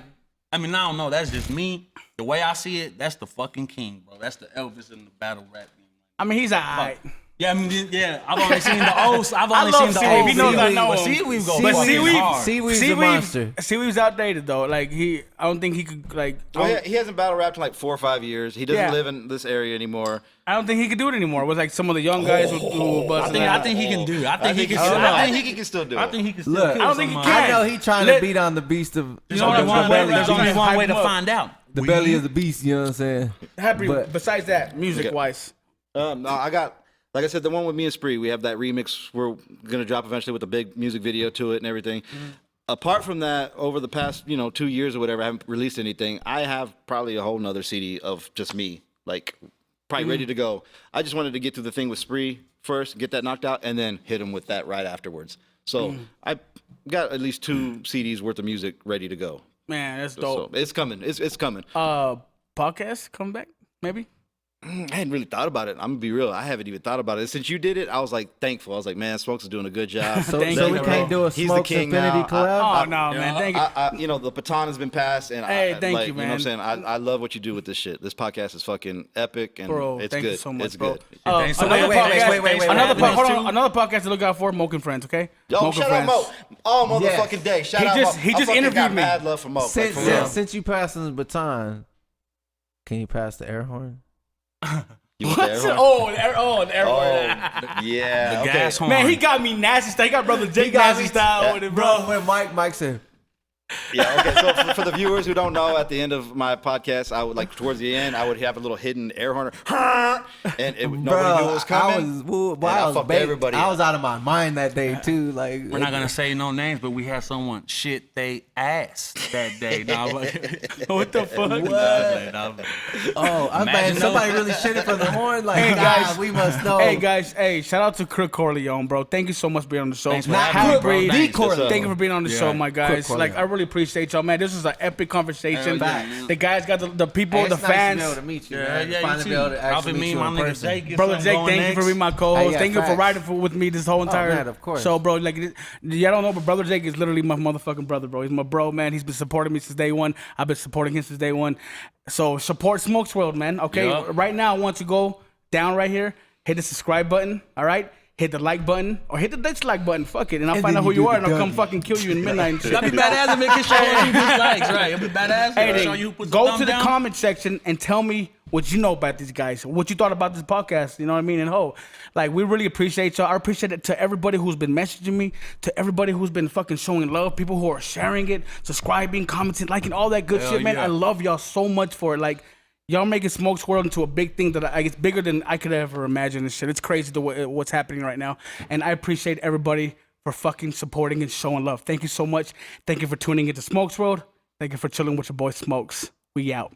I mean, I don't know. That's just me. The way I see it, that's the fucking king, bro. That's the Elvis in the battle rap game. I mean, he's alright. Yeah, I mean, yeah. I've only seen the old. I've only love seen the Seaweed. old. He knows I Seaweed, know but him. Seaweed go But fucking Seaweed- hard. Seaweed's a monster. Seaweed's outdated though. Like I don't think he could like. Well, he hasn't battle rapped in like 4 or 5 years. He doesn't Yeah. live in this area anymore. I don't think he could do it anymore. With like some of the young guys who bust. I think he can do it. I think he can. I think he can still do it. I think he can still Look, kill I don't think he somebody. can. I know he trying Let- to beat on the beast of There's only one way. There's only one way to find out. the belly of the beast. You know what I'm saying? Happy. But- Besides that, music wise, No, I got, like I said, the one with me and Spree. We have that remix we're gonna drop eventually with a big music video to it and everything. Apart from that, over the past 2 years or whatever, I haven't released anything. I have probably a whole nother CD of just me, like probably ready to go. I just wanted to get through the thing with Spree first, get that knocked out, and then hit him with that right afterwards. So I got at least 2 CDs worth of music ready to go. man, that's So dope. it's coming. It's coming. Podcast come back maybe. I hadn't really thought about it. I'm gonna be real. I haven't even thought about it. Since you did it, I was like thankful. I was like, man, Smokes is doing a good job. So, Thank so you, we bro. can't do a He's the Smokes king Infinity now. collab. Oh no, man, thank you. The baton has been passed, and Hey, thank you, You know what man. I'm saying? I love what you do with this shit. This podcast is fucking epic, and Bro, it's thank good. you so much, it's bro. good. Thanks so Another much. podcast. wait, Another having us hold too. on. Another podcast to look out for. Moke and Friends. Okay. Yo, Moke shout and out Friends. Mo. Oh, motherfucking day. Shout he out just- Mo. he I just fucking interviewed got me. mad love for Mo. Like, Since, for real. since you passing the baton, can you pass the air horn? You want the air horn? The air horn. Yeah. The okay. gas horn. Man, he got me nasty style. He got brother Jake got nasty me- style with it, bro. when Mike said, Yeah, okay. So for the viewers who don't know, at the end of my podcast, I would towards the end, I would have a little hidden air horn, and nobody knew it was coming. I was fucked baked. everybody I up. was out of my mind that day too. Like We're not gonna say no names, but we had someone shit they ass that day. Nah, What the fuck? Oh, I'm Imagine mad. Somebody those- really shitted from the horn. Like, Hey, guys. we must know. Hey guys, hey, shout out to Crook Corleone, bro. Thank you so much for being on the show. Thanks for Not having me, Crook, bro. Breed. Thanks. Corleone. Thank you for being on the show, my guys. Crook Like, Corleone. I really appreciate y'all, man. This was an epic conversation. Facts. The guys got the people, Hey, the it's nice fans. to be able to meet you, Yeah, man. yeah, Finally you be too. able to actually Alvin, meet me, you my in nigga person. Jake. Brother Jake, thank you for being my co-host. Hey, yeah, thank you for facts. riding with me this whole entire man, of course. show, bro. Like, y'all don't know, but Brother Jake is literally my motherfucking brother, bro. He's my bro, man. He's been supporting me since day one. I've been supporting him since day one. So support Smokes World, man. Okay, Yup. right now I want you to go down right here, hit the subscribe button. All right. Hit the like button or hit the dislike button. Fuck it, and I'll find then out who you you do are, the and I'll come W. fucking kill you in midnight and shit. That'd be badass if it could show you dislikes, right? It'd be badass. Hey, It'd show then, you who puts go thumb to the down. comment section and tell me what you know about these guys, what you thought about this podcast. You know what I mean? And like, we really appreciate y'all. I appreciate it to everybody who's been messaging me, to everybody who's been fucking showing love, people who are sharing it, subscribing, commenting, liking, all that good shit, man. yeah. I love y'all so much for it. Like, y'all making Smokes World into a big thing that it's bigger than I could ever imagine and shit. It's crazy what's happening right now. And I appreciate everybody for fucking supporting and showing love. Thank you so much. Thank you for tuning into Smokes World. Thank you for chilling with your boy Smokes. We out.